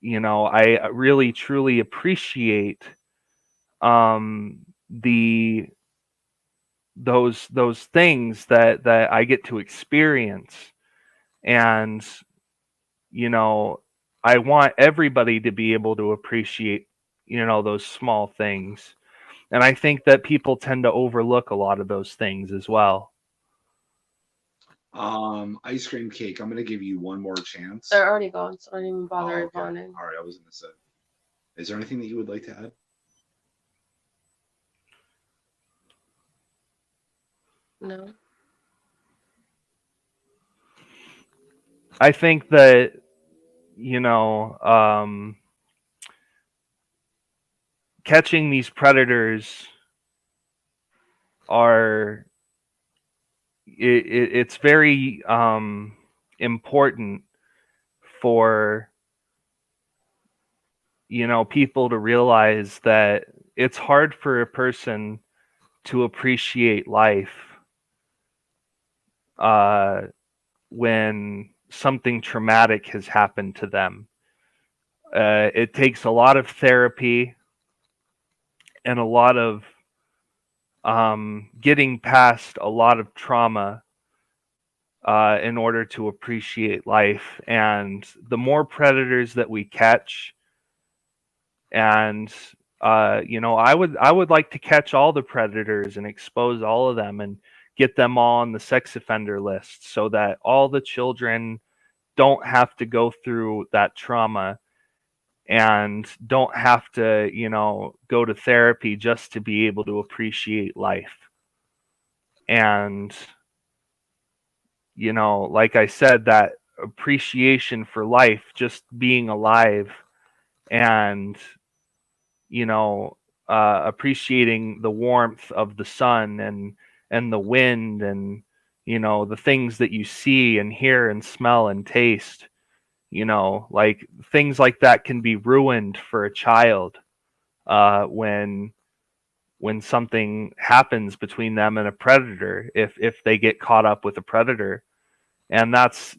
I really truly appreciate the those things that I get to experience. And I want everybody to be able to appreciate those small things. And I think that people tend to overlook a lot of those things as well. Ice cream cake, I'm gonna give you one more chance. They're already gone, so I don't even bother Okay. responding. All right, I was gonna say, is there anything that you would like to add? No. I think that catching these predators it's very important for people to realize that it's hard for a person to appreciate life when something traumatic has happened to them. It takes a lot of therapy and a lot of getting past a lot of trauma in order to appreciate life. And the more predators that we catch, and I would like to catch all the predators and expose all of them and get them all on the sex offender list so that all the children don't have to go through that trauma and don't have to, go to therapy just to be able to appreciate life. And, like I said, that appreciation for life, just being alive and, appreciating the warmth of the sun and the wind and, the things that you see and hear and smell and taste, like things like that can be ruined for a child when something happens between them and a predator, if they get caught up with a predator. And that's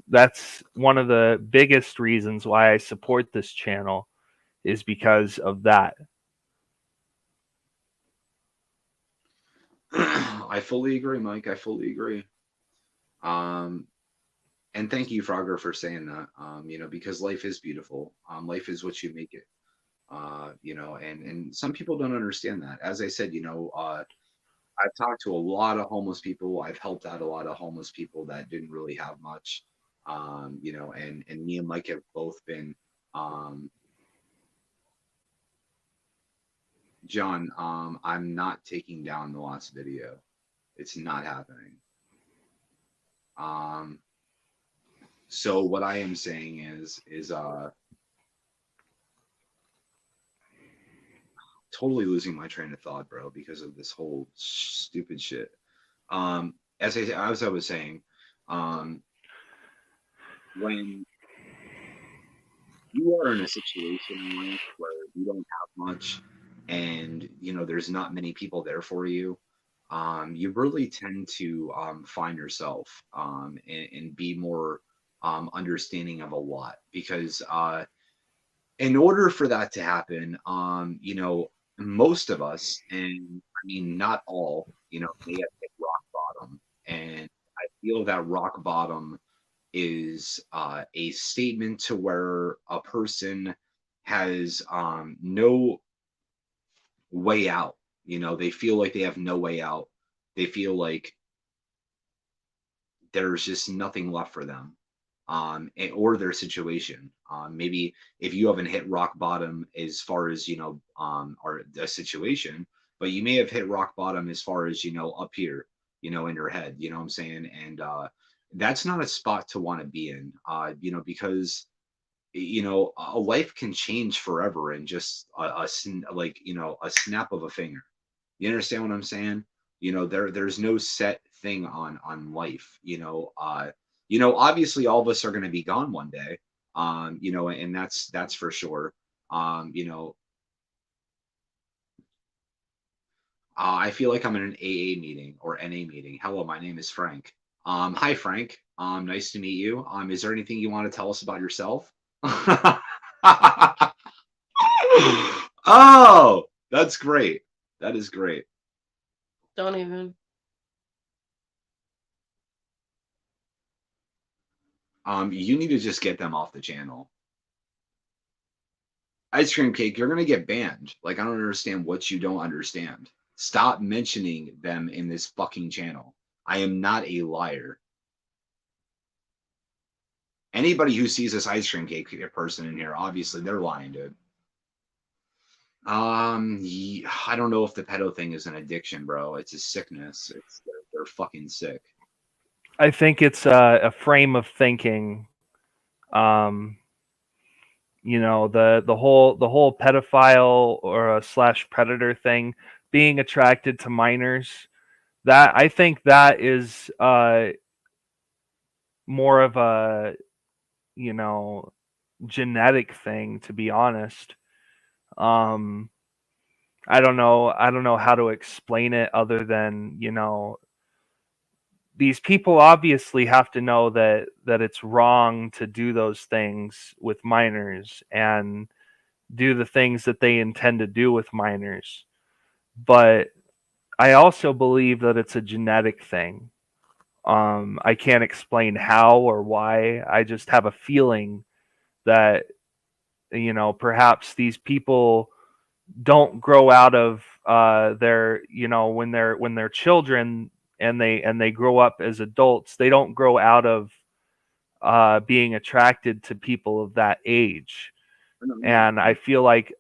one of the biggest reasons why I support this channel, is because of that. I fully agree, Mike. I fully agree. And thank you, Frogger, for saying that. Because life is beautiful. Life is what you make it. And some people don't understand that. As I said, I've talked to a lot of homeless people. I've helped out a lot of homeless people that didn't really have much. And me and Mike have both been, John, I'm not taking down the last video. It's not happening. So what I am saying is totally losing my train of thought, bro, because of this whole stupid shit. As I was saying, when you are in a situation in life where you don't have much and there's not many people there for you, you really tend to find yourself and be more understanding of a lot, because in order for that to happen, most of us, and I mean not all, may have hit rock bottom, and I feel that rock bottom is a statement to where a person has no way out. They feel like they have no way out. They feel like there's just nothing left for them, or their situation. Maybe if you haven't hit rock bottom as far as or the situation, but you may have hit rock bottom as far as up here, in your head. You know what I'm saying? And that's not a spot to want to be in. Because a life can change forever in just a snap of a finger. You understand what I'm saying? There's no set thing on life. Obviously all of us are going to be gone one day. And that's for sure. I feel like I'm in an AA meeting or NA meeting. Hello, my name is Frank. Hi, Frank. Nice to meet you. Is there anything you want to tell us about yourself? Oh, that's great. That is great. Don't even. You need to just get them off the channel. Ice cream cake, you're gonna get banned. Like, I don't understand what you don't understand. Stop mentioning them in this fucking channel. I am not a liar. Anybody who sees this ice cream cake person in here, obviously they're lying, dude. I don't know if the pedo thing is an addiction, bro. It's a sickness. They're fucking sick. I think it's a frame of thinking. The whole pedophile or slash predator thing, being attracted to minors. That, I think that is more of a genetic thing, to be honest. I don't know how to explain it other than, these people obviously have to know that it's wrong to do those things with minors and do the things that they intend to do with minors. But I also believe that it's a genetic thing. I can't explain how or why. I just have a feeling that, perhaps these people don't grow out of their, when they're children, and they grow up as adults, they don't grow out of being attracted to people of that age. And I feel like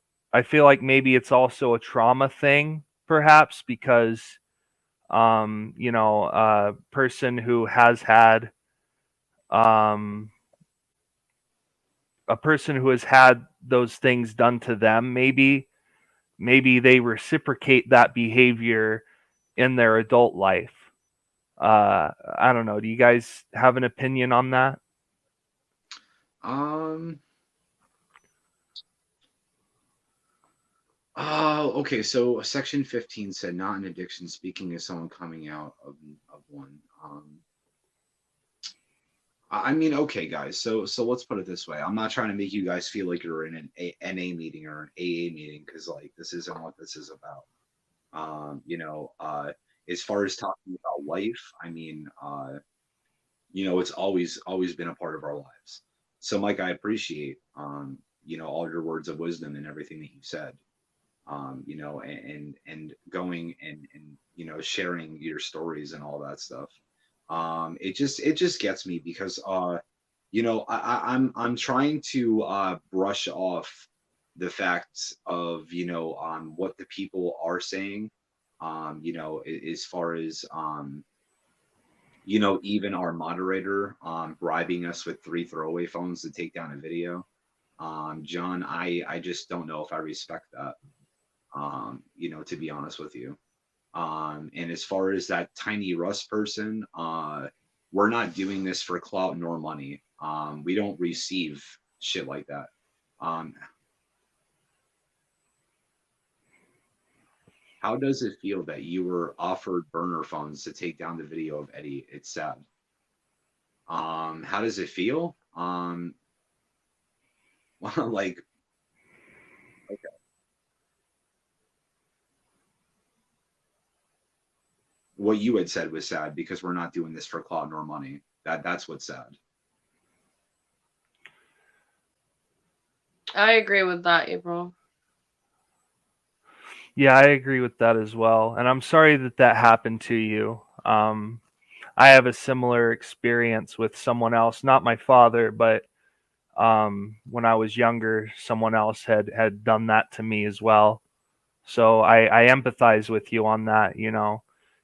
maybe it's also a trauma thing, perhaps, because a person who has had um, a person who has had those things done to them, maybe they reciprocate that behavior in their adult life. I don't know. Do you guys have an opinion on that? Um. Oh, okay. So section 15 said not an addiction. Speaking as someone coming out of one. I mean, okay, guys. So let's put it this way. I'm not trying to make you guys feel like you're in an NA meeting or an AA meeting, because like this isn't what this is about. As far as talking about life, I mean, it's always been a part of our lives. So, Mike, I appreciate all your words of wisdom and everything that you said. And going and sharing your stories and all that stuff. It just gets me because I'm trying to brush off the facts of what the people are saying, as far as even our moderator bribing us with 3 throwaway phones to take down a video. John, I just don't know if I respect that, to be honest with you. And as far as that tiny Russ person, we're not doing this for clout nor money. We don't receive shit like that. How does it feel that you were offered burner phones to take down the video of Eddie? It's sad. How does it feel? Like, okay. What you had said was sad because we're not doing this for clout nor money. That's what's sad. I agree with that, April. Yeah, I agree with that as well. And I'm sorry that that happened to you. I have a similar experience with someone else, not my father, but when I was younger, someone else had done that to me as well. So I empathize with you on that.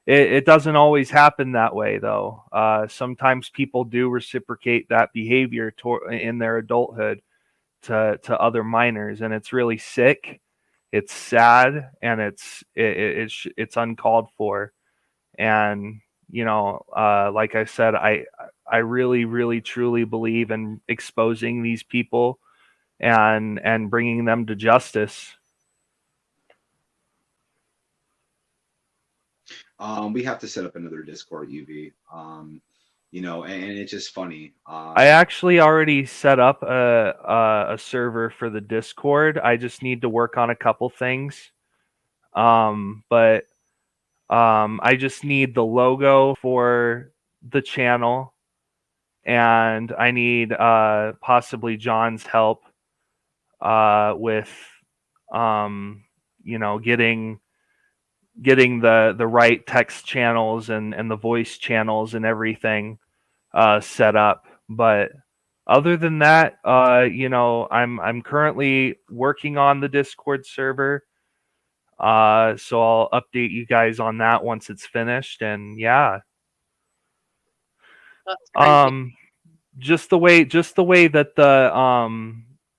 It doesn't always happen that way, though. Sometimes people do reciprocate that behavior in their adulthood to other minors, and it's really sick. It's sad, and it's uncalled for. And like I said, I really, really, truly believe in exposing these people and bringing them to justice. We have to set up another Discord, UV. And it's just funny. I actually already set up a server for the Discord. I just need to work on a couple things. But I just need the logo for the channel, and I need possibly John's help with getting the right text channels and the voice channels and everything set up. But other than that, I'm currently working on the Discord server. So I'll update you guys on that once it's finished. And yeah, That's crazy. just the way that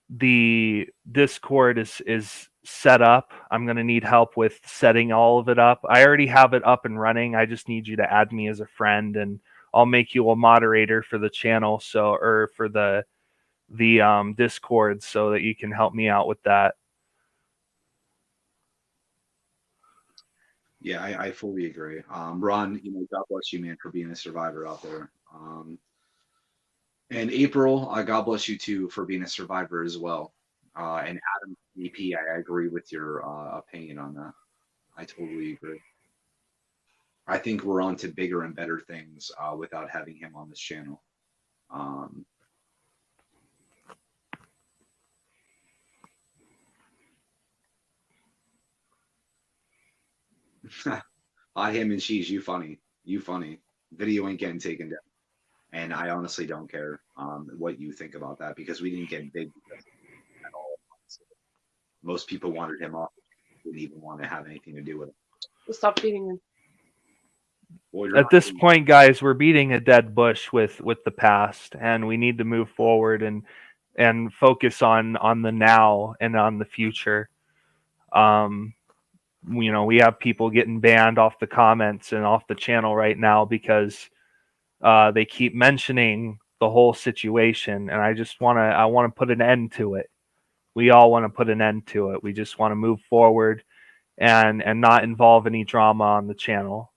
the Discord is set up, I'm gonna need help with setting all of it up. I already have it up and running. I just need you to add me as a friend, and I'll make you a moderator for the channel, or for the Discord, so that you can help me out with that. Yeah, I fully agree. Ron, God bless you, man, for being a survivor out there. And April, God bless you too for being a survivor as well. And Adam, EP, I agree with your opinion on that. I totally agree. I think we're on to bigger and better things without having him on this channel. Um, Hot ham and cheese, you funny. You funny. Video ain't getting taken down. And I honestly don't care what you think about that because we didn't get big at all. Most people wanted him off. Didn't even want to have anything to do with it. Stop feeding him. Well, you're At not this doing- point, guys, we're beating a dead bush with the past, and we need to move forward and focus on the now and on the future. Um, we have people getting banned off the comments and off the channel right now because they keep mentioning the whole situation, and I want to put an end to it. We all want to put an end to it. We just want to move forward and not involve any drama on the channel.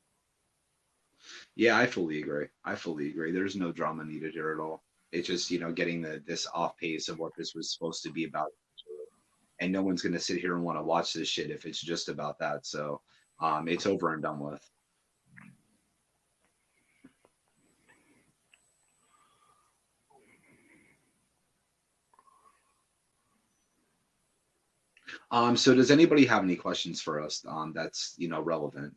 Yeah, I fully agree. I fully agree. There's no drama needed here at all. It's just, getting this off pace of what this was supposed to be about. And no one's going to sit here and want to watch this shit if it's just about that. So it's over and done with. So does anybody have any questions for us that's relevant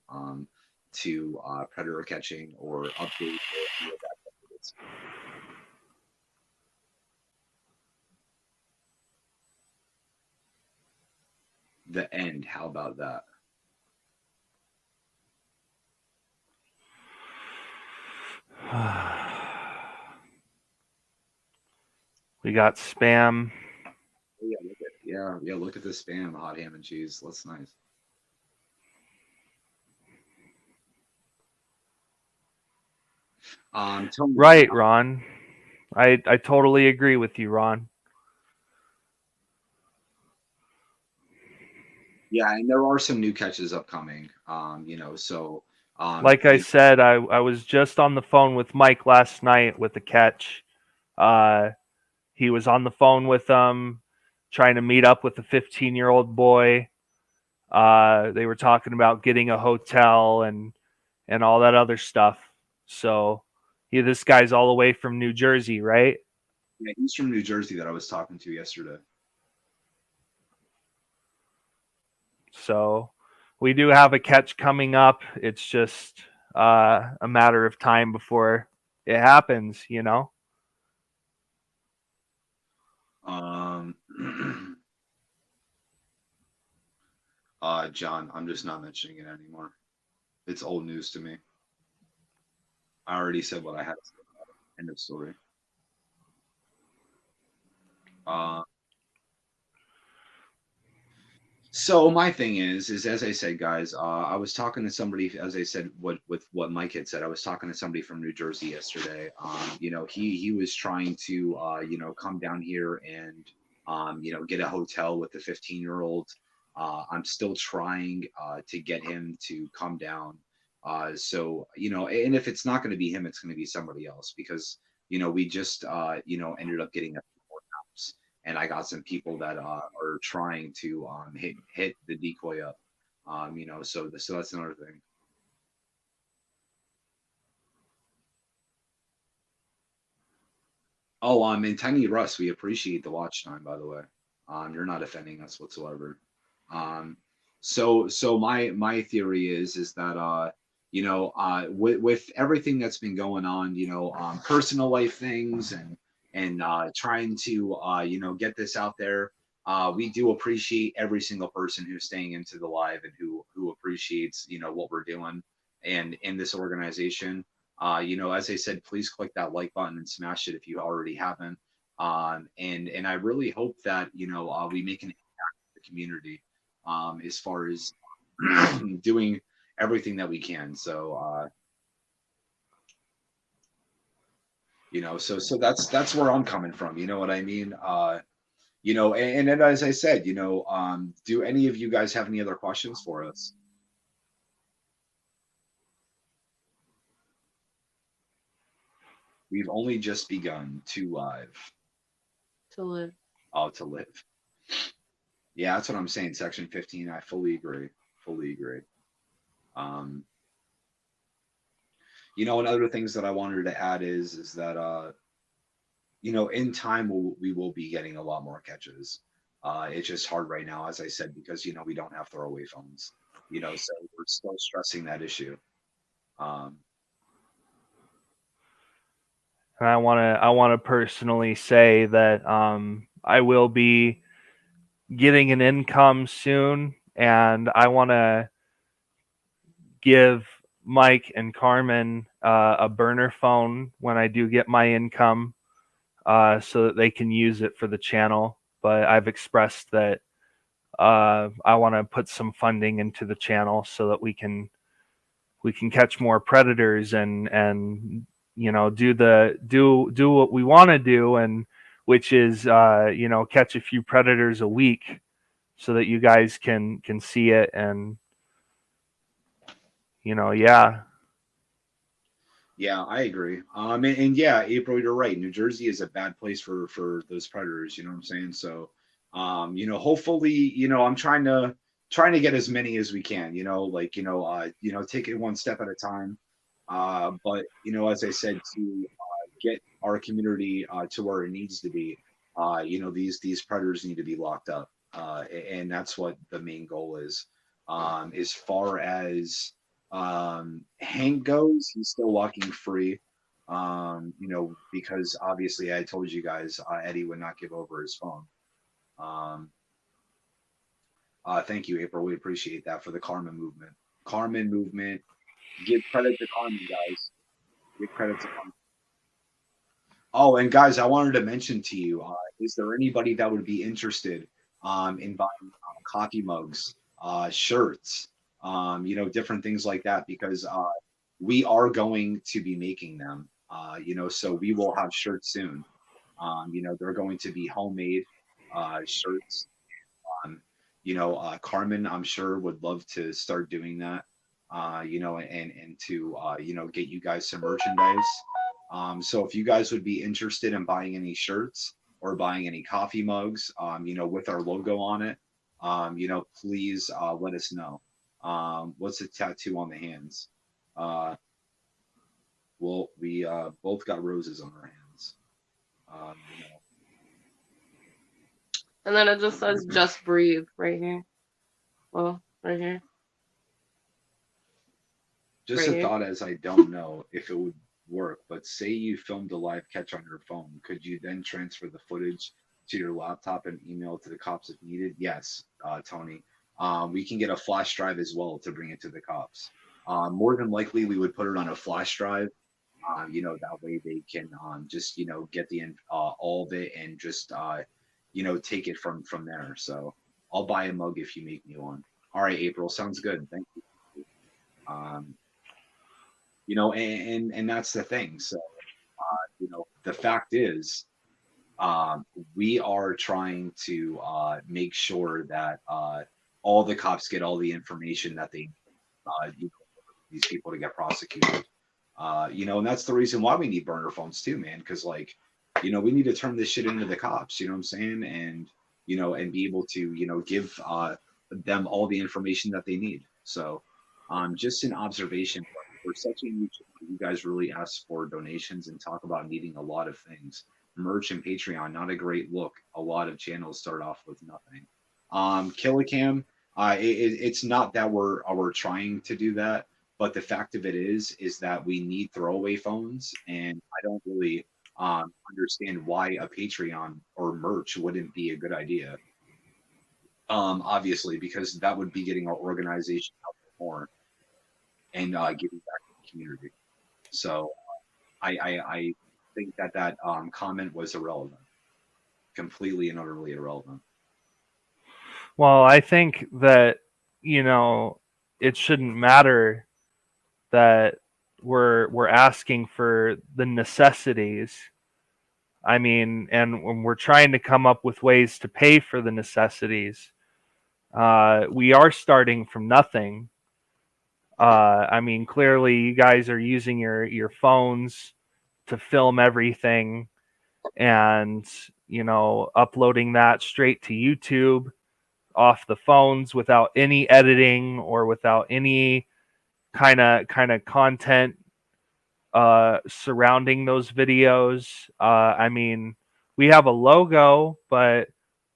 to predator catching or update or any of that? The end. How about that? We got spam. Yeah, look at the spam, hot ham and cheese. That's nice. Tony, Right, Ron. I totally agree with you, Ron. yeah, and there are some new catches upcoming. So Like I said, I was just on the phone with Mike last night with the catch. He was on the phone with trying to meet up with a 15-year-old boy. They were talking about getting a hotel and all that other stuff. So, this guy's all the way from New Jersey, right? yeah, he's from New Jersey that I was talking to yesterday. So, we do have a catch coming up. It's just a matter of time before it happens, Um, John, I'm just not mentioning it anymore. It's old news to me. I already said what I had to say about it. End of story. Uh, So my thing is as I said, guys, I was talking to somebody, as I said, with what Mike had said. I was talking to somebody from New Jersey yesterday. He was trying to come down here and get a hotel with the 15-year-old. I'm still trying to get him to come down. And if it's not going to be him, it's going to be somebody else because we just ended up getting a house and I got some people that are trying to hit the decoy up. So that's another thing. Oh, and Tiny Russ, we appreciate the watch time, by the way. You're not offending us whatsoever. Um, so my theory is that with everything that's been going on, personal life things and trying to get this out there. We do appreciate every single person who's staying into the live and who appreciates what we're doing and in this organization. As I said, please click that like button and smash it if you already haven't. And I really hope that we make an impact in the community as far as doing everything that we can. So so that's where I'm coming from. You know what I mean? And then as I said, do any of you guys have any other questions for us? We've only just begun to live. To live. Oh, to live. Yeah, that's what I'm saying. Section 15. I fully agree. Fully agree. Um, And other things that I wanted to add is that in time we will be getting a lot more catches. It's just hard right now, as I said, because we don't have throwaway phones. So we're still stressing that issue. Um, And I want to personally say that I will be getting an income soon, and I want to give Mike and Carmen a burner phone when I do get my income, so that they can use it for the channel. But I've expressed that I want to put some funding into the channel so that we can catch more predators and do what we want to do, and which is catch a few predators a week so that you guys can see it. And yeah. Yeah, I agree. And yeah, April, you're right. New Jersey is a bad place for those predators. You know what I'm saying? So, hopefully, I'm trying to get as many as we can. Like take it one step at a time. But as I said, to get our community to where it needs to be, these predators need to be locked up, and that's what the main goal is. As far as Hank goes, he's still walking free. Because obviously I told you guys Eddie would not give over his phone. Um, thank you, April. We appreciate that for the Carmen movement. Carmen movement. Give credit to Carmen, guys. Give credit to Carmen. Oh, and guys, I wanted to mention to you: is there anybody that would be interested in buying coffee mugs, shirts, different things like that? Because we are going to be making them. So we will have shirts soon. They're going to be homemade shirts. Carmen, I'm sure would love to start doing that. And to get you guys some merchandise. So if you guys would be interested in buying any shirts or buying any coffee mugs, with our logo on it, please let us know. What's the tattoo on the hands? Uh, well, we both got roses on our hands. Um, you know, And then it just says "Just Breathe" right here. Well, right here, just right a here. thought, as I don't know if it would work, but say you filmed a live catch on your phone, could you then transfer the footage to your laptop and email it to the cops if needed? Yes, Tony. We can get a flash drive as well to bring it to the cops. More than likely, we would put it on a flash drive. That way they can just get the all of it and just take it from there. So I'll buy a mug if you make me one. All right, April, sounds good. Thank you. Um, and that's the thing. So the fact is, we are trying to make sure that all the cops get all the information that they these people to get prosecuted. And that's the reason why we need burner phones too, man. Because we need to turn this shit into the cops. You know what I'm saying? And and be able to give them all the information that they need. So, just an observation. For such a new channel, you guys really ask for donations and talk about needing a lot of things. Merch and Patreon, not a great look. A lot of channels start off with nothing. Killicam, it's not that we're trying to do that, but the fact of it is that we need throwaway phones, and I don't really understand why a Patreon or merch wouldn't be a good idea. Obviously, because that would be getting our organization out there more and giving back to the community. So I think that comment was irrelevant, completely and utterly irrelevant. Well, I think that it shouldn't matter that we're asking for the necessities. I mean, and when we're trying to come up with ways to pay for the necessities, we are starting from nothing. I mean, clearly you guys are using your phones to film everything and uploading that straight to YouTube off the phones without any editing or without any kind of content surrounding those videos. I mean, we have a logo, but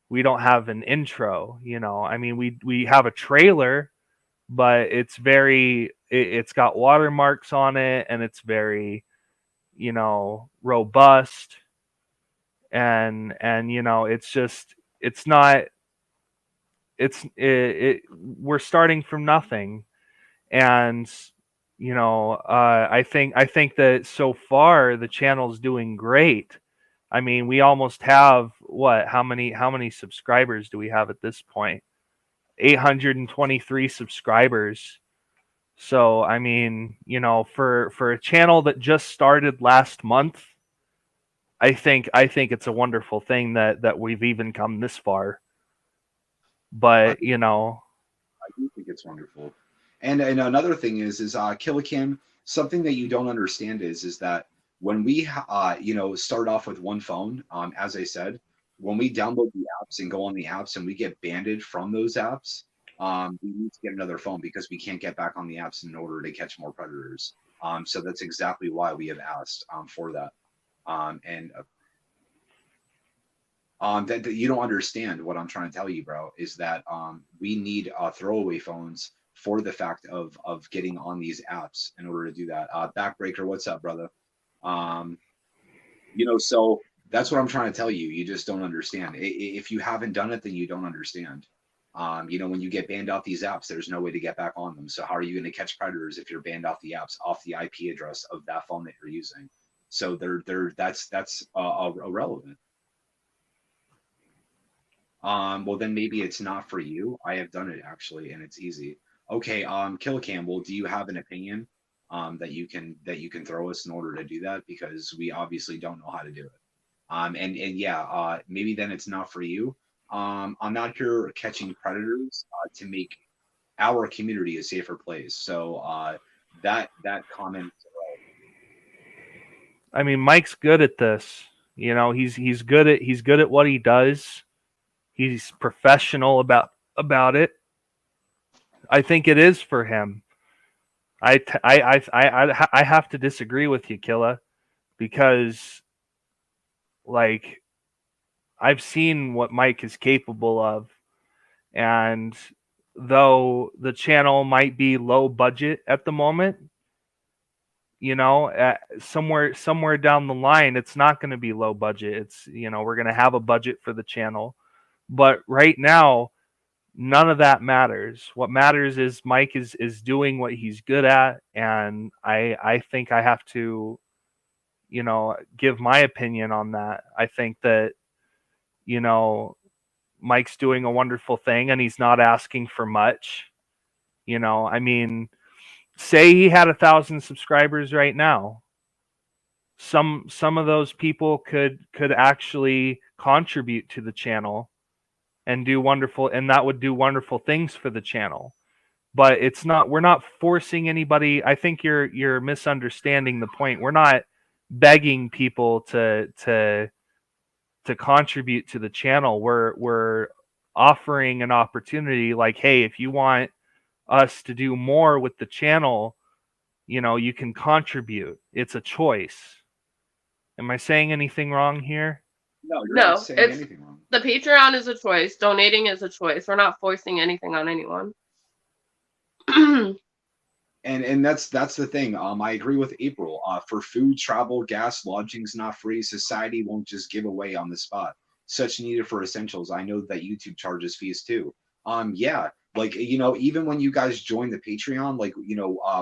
we don't have an intro. You know, I mean, we have a trailer, but it's got watermarks on it, and it's very, you know, robust, and you know, it's just it's not we're starting from nothing. And you know, I think that so far the channel's doing great. I mean, we almost have what? How many subscribers do we have at this point? 823 subscribers. So I mean, you know, for a channel that just started last month, I think it's a wonderful thing that we've even come this far. I, But you know, I do think it's wonderful. And another thing is Killicam, something that you don't understand is that when we start off with one phone, as I said, when we download the apps and go on the apps and we get banded from those apps, we need to get another phone because we can't get back on the apps in order to catch more predators. So that's exactly why we have asked for that. And that you don't understand what I'm trying to tell you, bro, is that we need throwaway phones for the fact of getting on these apps in order to do that. Backbreaker, what's up, brother? Um, so that's what I'm trying to tell you. You just don't understand. If you haven't done it, then you don't understand. When you get banned off these apps, there's no way to get back on them. So how are you going to catch predators if you're banned off the apps, off the IP address of that phone that you're using? So that's irrelevant. Well then maybe it's not for you. I have done it actually, and it's easy. Okay, Killicam, well, do you have an opinion that you can throw us in order to do that? Because we obviously don't know how to do it. And yeah, maybe then it's not for you. I'm not here catching predators to make our community a safer place. So that comment. I mean, Mike's good at this. You know, he's good at what he does. He's professional about it. I think it is for him. I have to disagree with you, Killa, because like I've seen what Mike is capable of, and though the channel might be low budget at the moment, you know, somewhere down the line, it's not going to be low budget. It's, you know, we're going to have a budget for the channel, but right now, none of that matters. What matters is Mike is doing what he's good at, and I think I have to, you know, give my opinion on that. I think that, you know, Mike's doing a wonderful thing, and he's not asking for much. You know, I mean, say he had 1,000 subscribers right now. Some of those people could actually contribute to the channel and do wonderful, and that would do wonderful things for the channel. But it's not, we're not forcing anybody. I think you're misunderstanding the point. We're not begging people to contribute to the channel. We're offering an opportunity, like, hey, if you want us to do more with the channel, you know, you can contribute. It's a choice. Am I saying anything wrong here? No, you're not No, saying it's anything wrong. the Patreon is a choice. Donating is a choice. We're not forcing anything on anyone. And that's the thing. I agree with April. For food, travel, gas, lodging's not free. Society won't just give away on the spot. Such needed for essentials. I know that YouTube charges fees too. Yeah, like even when you guys join the Patreon, like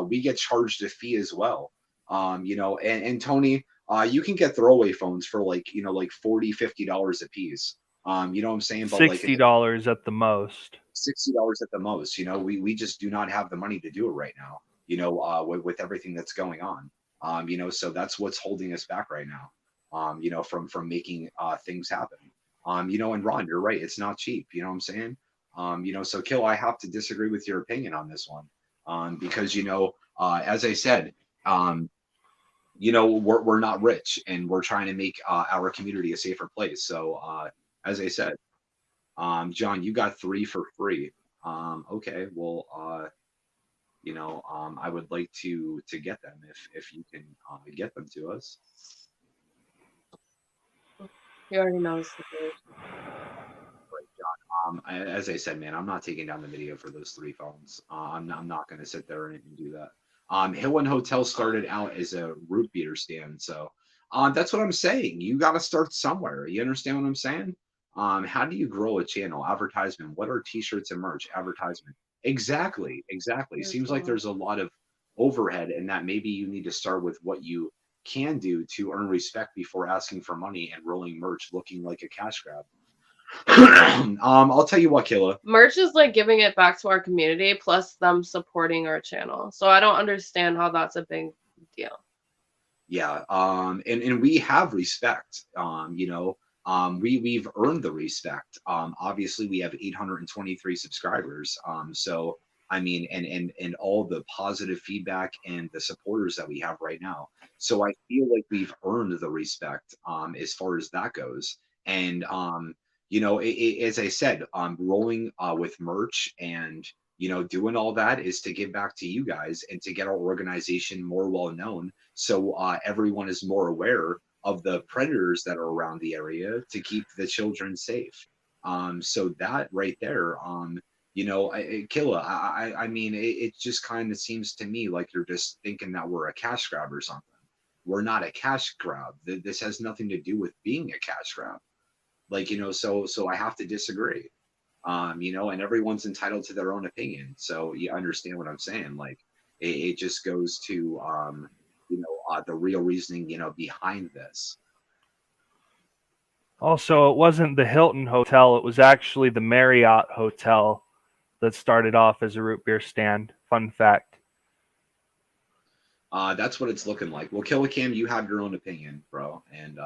we get charged a fee as well. And Tony, you can get throwaway phones for like like $40-$50 a piece. You know what I'm saying? But like $60 at the most. $60 at the most. We just do not have the money to do it right now. With everything that's going on. So that's what's holding us back right now. From making things happen. And Ron, you're right. It's not cheap. You know what I'm saying? So Kill, I have to disagree with your opinion on this one. Because as I said, we're not rich and we're trying to make our community a safer place. So as I said, John, you got 3 for free. Okay, well, I would like to get them if you can get them to us. He already knows the situation. As I said, man, I'm not taking down the video for those 3 phones. I'm not going to sit there and do that. Hill and Hotel started out as a root beer stand, so that's what I'm saying. You got to start somewhere. You understand what I'm saying? How do you grow a channel? Advertisement. What are T-shirts and merch? Advertisement. Exactly. Seems like there's a lot of overhead, and that maybe you need to start with what you can do to earn respect before asking for money and rolling merch looking like a cash grab. I'll tell you what, Killa. Merch is like giving it back to our community, plus them supporting our channel. So I don't understand how that's a big deal. Yeah, and we have respect. We've earned the respect. Obviously, we have 823 subscribers. So I mean, and all the positive feedback and the supporters that we have right now. So I feel like we've earned the respect as far as that goes. And as I said, rolling with merch and doing all that is to give back to you guys and to get our organization more well known, so everyone is more aware of the predators that are around the area to keep the children safe. So that right there, Killa, I mean, it just kind of seems to me like you're just thinking that we're a cash grab or something. We're not a cash grab. This has nothing to do with being a cash grab. So I have to disagree. And everyone's entitled to their own opinion. So you understand what I'm saying? Like, it just goes to, the real reasoning, behind this. Also, it wasn't the Hilton Hotel. It was actually the Marriott Hotel that started off as a root beer stand. Fun fact. That's what it's looking like. Well, Killicam, you have your own opinion, bro. And,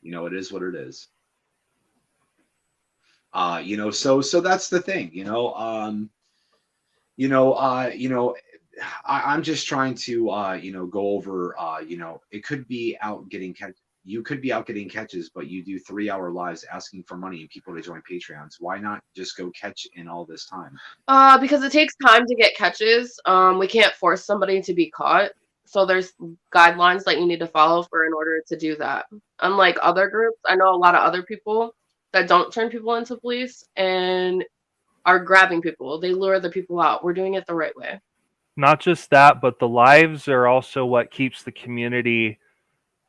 it is what it is. So that's the thing, I'm just trying to, go over, it could be out getting you could be out getting catches, but you do 3-hour lives asking for money and people to join Patreons. Why not just go catch in all this time? Because it takes time to get catches. We can't force somebody to be caught. So there's guidelines that you need to follow in order to do that. Unlike other groups, I know a lot of other people that don't turn people into police and are grabbing people. They lure the people out. We're doing it the right way. Not just that, but the lives are also what keeps the community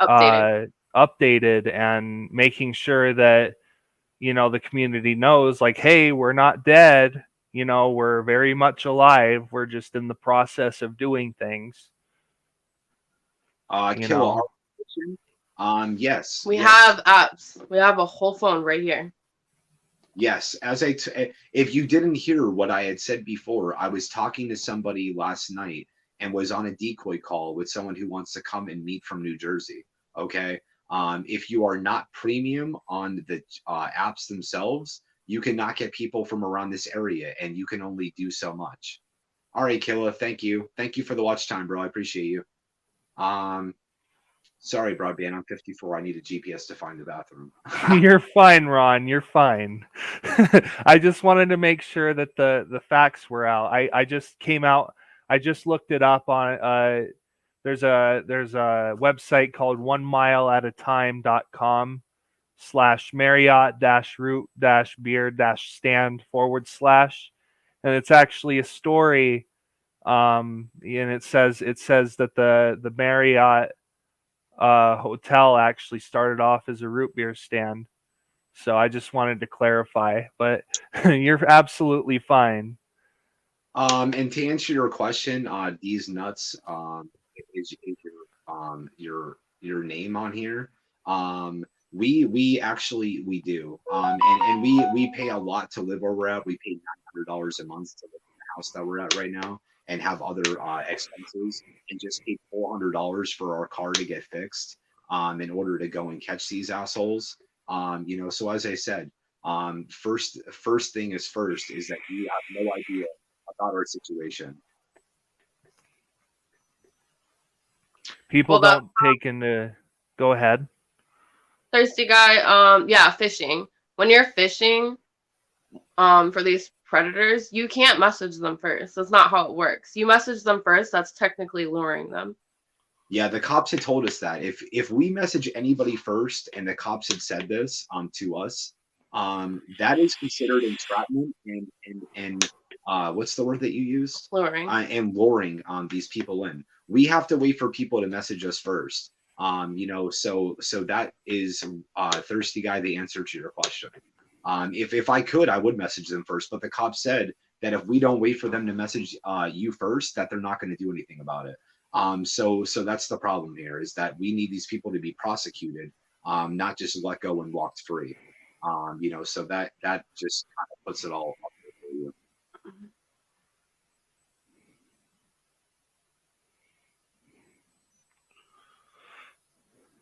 updated and making sure that, the community knows, like, hey, we're not dead. We're very much alive. We're just in the process of doing things. Killa, yes. We have apps. We have a whole phone right here. Yes, if you didn't hear what I had said before, I was talking to somebody last night and was on a decoy call with someone who wants to come and meet from New Jersey. Okay. If you are not premium on the apps themselves, you cannot get people from around this area, and you can only do so much. All right, Killa, thank you. Thank you for the watch time, bro. I appreciate you. Sorry, BroadBand. I'm 54. I need a GPS to find the bathroom. You're fine, Ron. You're fine. I just wanted to make sure that the facts were out. I just came out. I just looked it up on. There's a website called 1mileatatime.com/Marriott-root-beer-stand/, and it's actually a story. And it says that the Marriott hotel actually started off as a root beer stand. So I just wanted to clarify, but you're absolutely fine. And to answer your question, these nuts is your name on here. We actually do. And we pay a lot to live where we're at. We pay $900 a month to live in the house that we're at right now, and have other expenses, and just pay $400 for our car to get fixed in order to go and catch these assholes. So as I said, first thing is first is that you have no idea about our situation. People don't take into. Go ahead. Thirsty guy. Yeah, fishing. When you're fishing, for these predators, you can't message them first. That's not how it works. You message them first, that's technically luring them. Yeah, the cops had told us that if we message anybody first, and the cops had said this to us, that is considered entrapment and what's the word that you used? Luring. And luring these people in. We have to wait for people to message us first. So that is thirsty guy, the answer to your question. If I could, I would message them first, but the cops said that if we don't wait for them to message you first, that they're not going to do anything about it. So that's the problem here, is that we need these people to be prosecuted, not just let go and walked free. So that just kind of puts it all up there for you.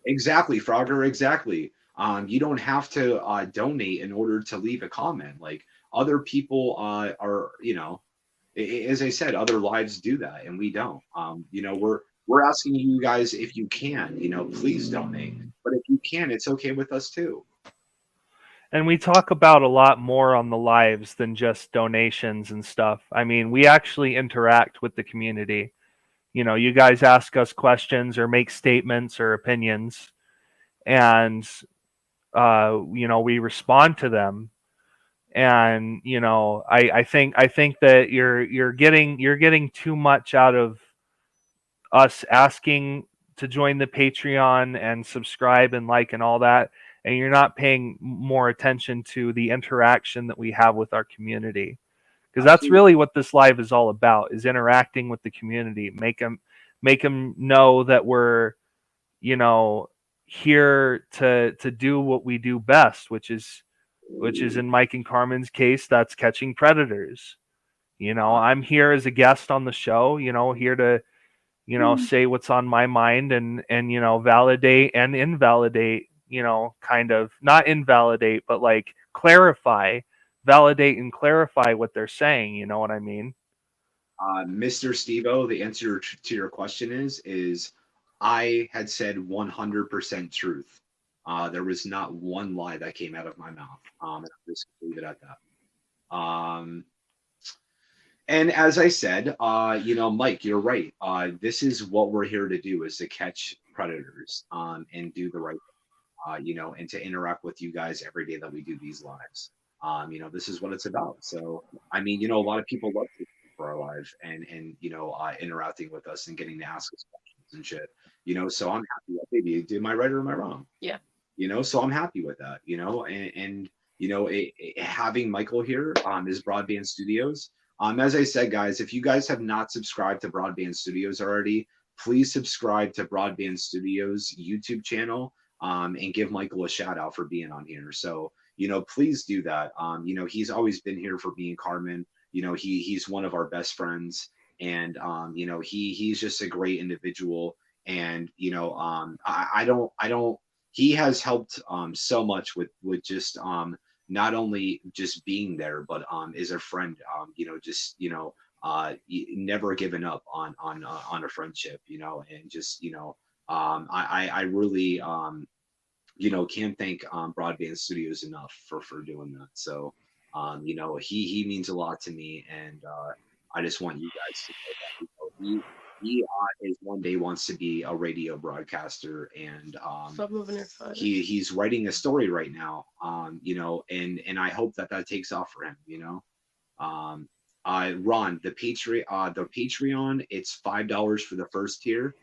Exactly, Frogger, exactly. You don't have to donate in order to leave a comment. Like, other people are, as I said, other lives do that, and we don't. We're asking you guys, if you can, please donate. But if you can, it's okay with us too. And we talk about a lot more on the lives than just donations and stuff. I mean, we actually interact with the community. You guys ask us questions or make statements or opinions, and we respond to them. And I think that you're getting too much out of us asking to join the Patreon and subscribe and like and all that, and you're not paying more attention to the interaction that we have with our community, because that's really what this live is all about, is interacting with the community. Make them know that we're here to do what we do best, which is in Mike and Carmen's case, that's catching predators. I'm here as a guest on the show, here to say what's on my mind, and validate and invalidate, kind of not invalidate, but like clarify, validate and clarify what they're saying. You know what I mean? Mr. Stevo, the answer to your question is I had said 100% truth. There was not one lie that came out of my mouth. And I'll just leave it at that. And as I said, Mike, you're right. This is what we're here to do, is to catch predators, and do the right thing, and to interact with you guys every day that we do these lives. This is what it's about. So, I mean, a lot of people love to for our live, and interacting with us and getting to ask us questions and shit. So I'm happy. Maybe, am I right or am I wrong? Yeah. So I'm happy with that. Having Michael here, is BroadBand Studios. As I said, guys, if you guys have not subscribed to BroadBand Studios already, please subscribe to BroadBand Studios YouTube channel, and give Michael a shout out for being on here. So, please do that. He's always been here for being Carmen. He's one of our best friends, and he's just a great individual. And I don't. He has helped so much with just not only just being there, but as a friend. Never given up on a friendship. And just I really can't thank BroadBand Studios enough for doing that. So he means a lot to me, and I just want you guys to know that he is one day wants to be a radio broadcaster, and Stop moving your foot. he's writing a story right now, and I hope that takes off for him. Ron, the Patreon, it's $5 for the first tier,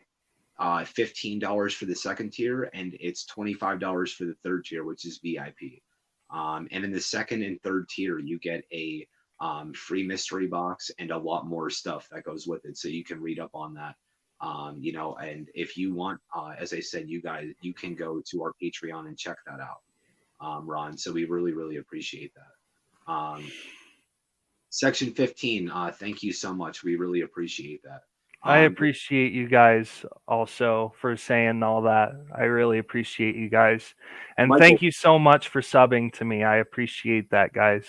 $15 for the second tier, and it's $25 for the third tier, which is VIP. And in the second and third tier, you get a free mystery box and a lot more stuff that goes with it, so you can read up on that. And if you want, as I said, you can go to our Patreon and check that out, Ron. So we really, really appreciate that. Section 15, thank you so much. We really appreciate that. I appreciate you guys also for saying all that. I really appreciate you guys. And Michael, thank you so much for subbing to me. I appreciate that, guys.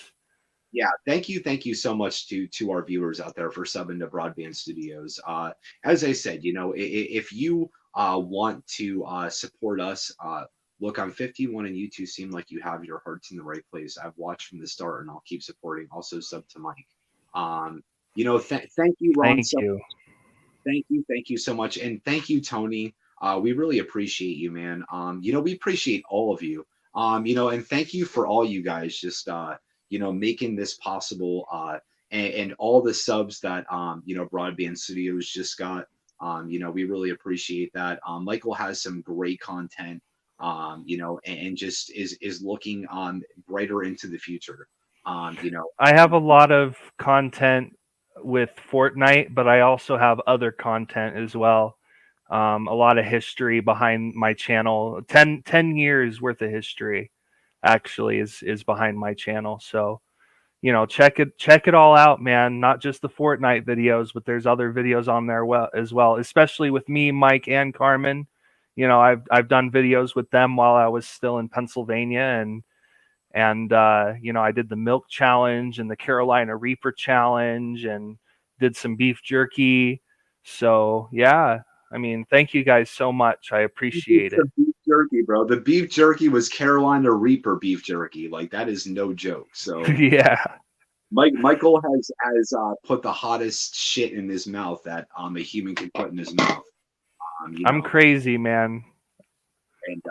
Yeah, thank you so much to our viewers out there for subbing to BroadBand Studios. As I said, if you want to support us, Look, I'm 51 and you two seem like you have your hearts in the right place. I've watched from the start and I'll keep supporting. Also sub to Mike. Thank you, Ron. Thank So you. thank you so much. And thank you, Tony. We really appreciate you, man. We appreciate all of you. And thank you for all you guys just making this possible. And all the subs that Broadband Studios just got. We really appreciate that. Michael has some great content. And just is looking brighter into the future. I have a lot of content with Fortnite, but I also have other content as well. A lot of history behind my channel. 10 years worth of history actually is behind my channel. So, check it all out, man. Not just the Fortnite videos, but there's other videos on there as well, especially with me, Mike, and Carmen. I've done videos with them while I was still in Pennsylvania, and I did the milk challenge and the Carolina Reaper challenge and did some beef jerky. So yeah, I mean, thank you guys so much. I appreciate it. The beef jerky, bro. The beef jerky was Carolina Reaper beef jerky. Like that is no joke. So Yeah, Michael has put the hottest shit in his mouth that a human can put in his mouth. I'm crazy, man. And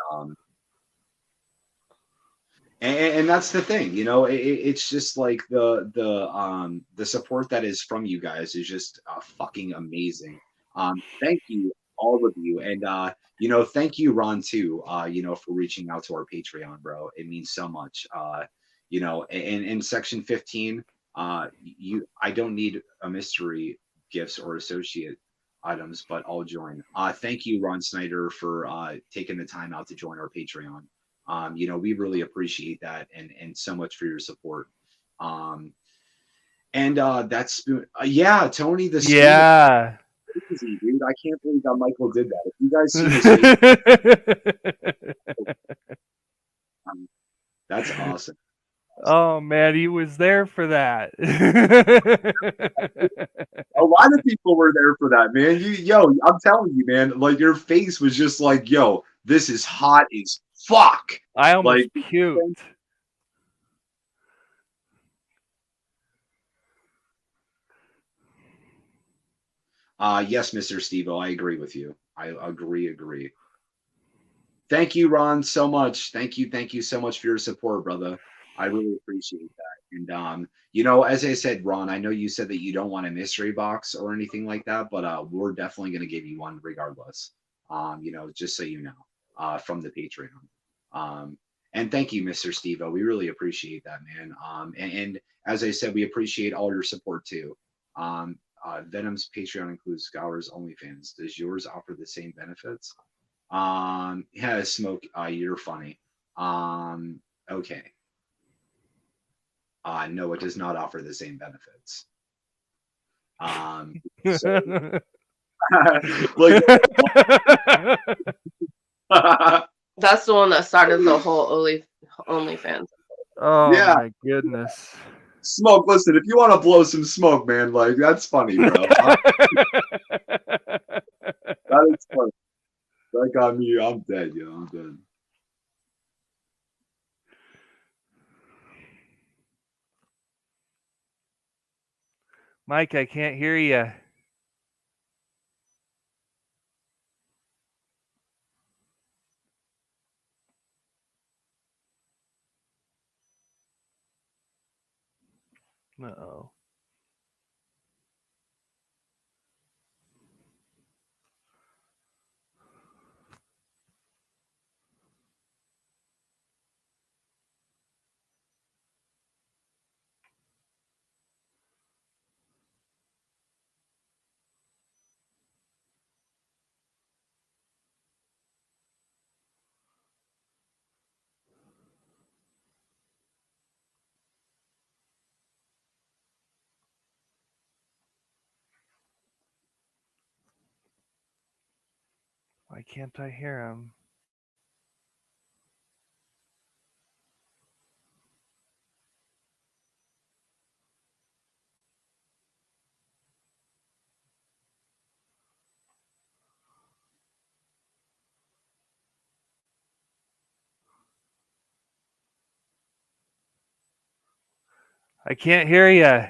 and that's the thing, it's just like the support that is from you guys is just fucking amazing. Thank you, all of you, and thank you, Ron, too. For reaching out to our Patreon, bro. It means so much. In section 15, I don't need a mystery gifts or associate items, but I'll join. Thank you, Ron Snyder, for taking the time out to join our Patreon. We really appreciate that and so much for your support. And that's yeah, Tony the spoon. Yeah. Crazy, dude. I can't believe that Michael did that. If you guys see his that's awesome. Oh man, he was there for that. A lot of people were there for that, man. I'm telling you, man, like your face was just like, yo, this is hot as fuck. I almost Like, puked. Yes, Mr. Steve-O, I agree with you. I agree. Thank you, Ron, so much. Thank you so much for your support, brother. I really appreciate that. And as I said, Ron, I know you said that you don't want a mystery box or anything like that, but we're definitely going to give you one regardless. Just so you know, from the Patreon. And thank you, Mr. Steve-O. We really appreciate that, man. And as I said, we appreciate all your support too. Venom's Patreon includes Scour's OnlyFans. Does yours offer the same benefits? Yeah, Smoke, you're funny. Okay. No, it does not offer the same benefits. So, That's the one that started the whole OnlyFans. Oh yeah. my goodness. Smoke, listen, if you want to blow some smoke, man, like that's funny, bro. That is funny. That got me. I'm dead, yo. I'm dead. Mike, I can't hear you. Uh-oh. Why can't I hear him? I can't hear you.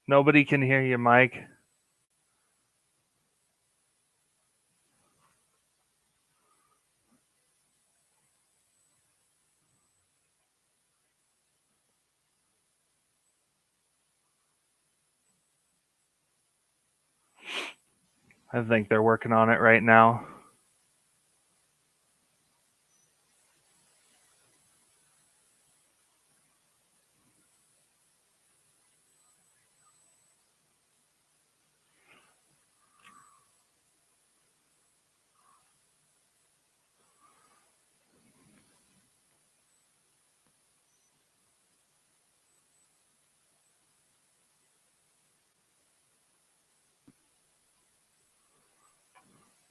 Nobody can hear you, Mike. I think they're working on it right now.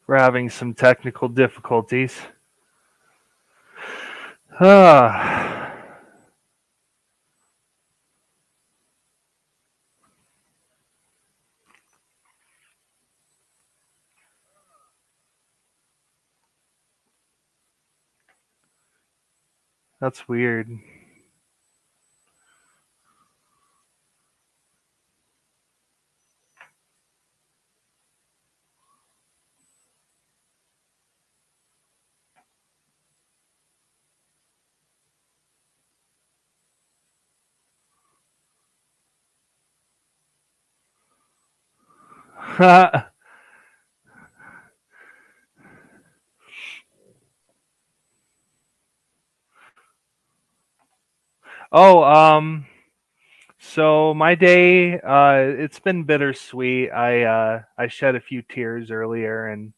We're having some technical difficulties. That's weird. Oh, so my day, it's been bittersweet. I shed a few tears earlier, and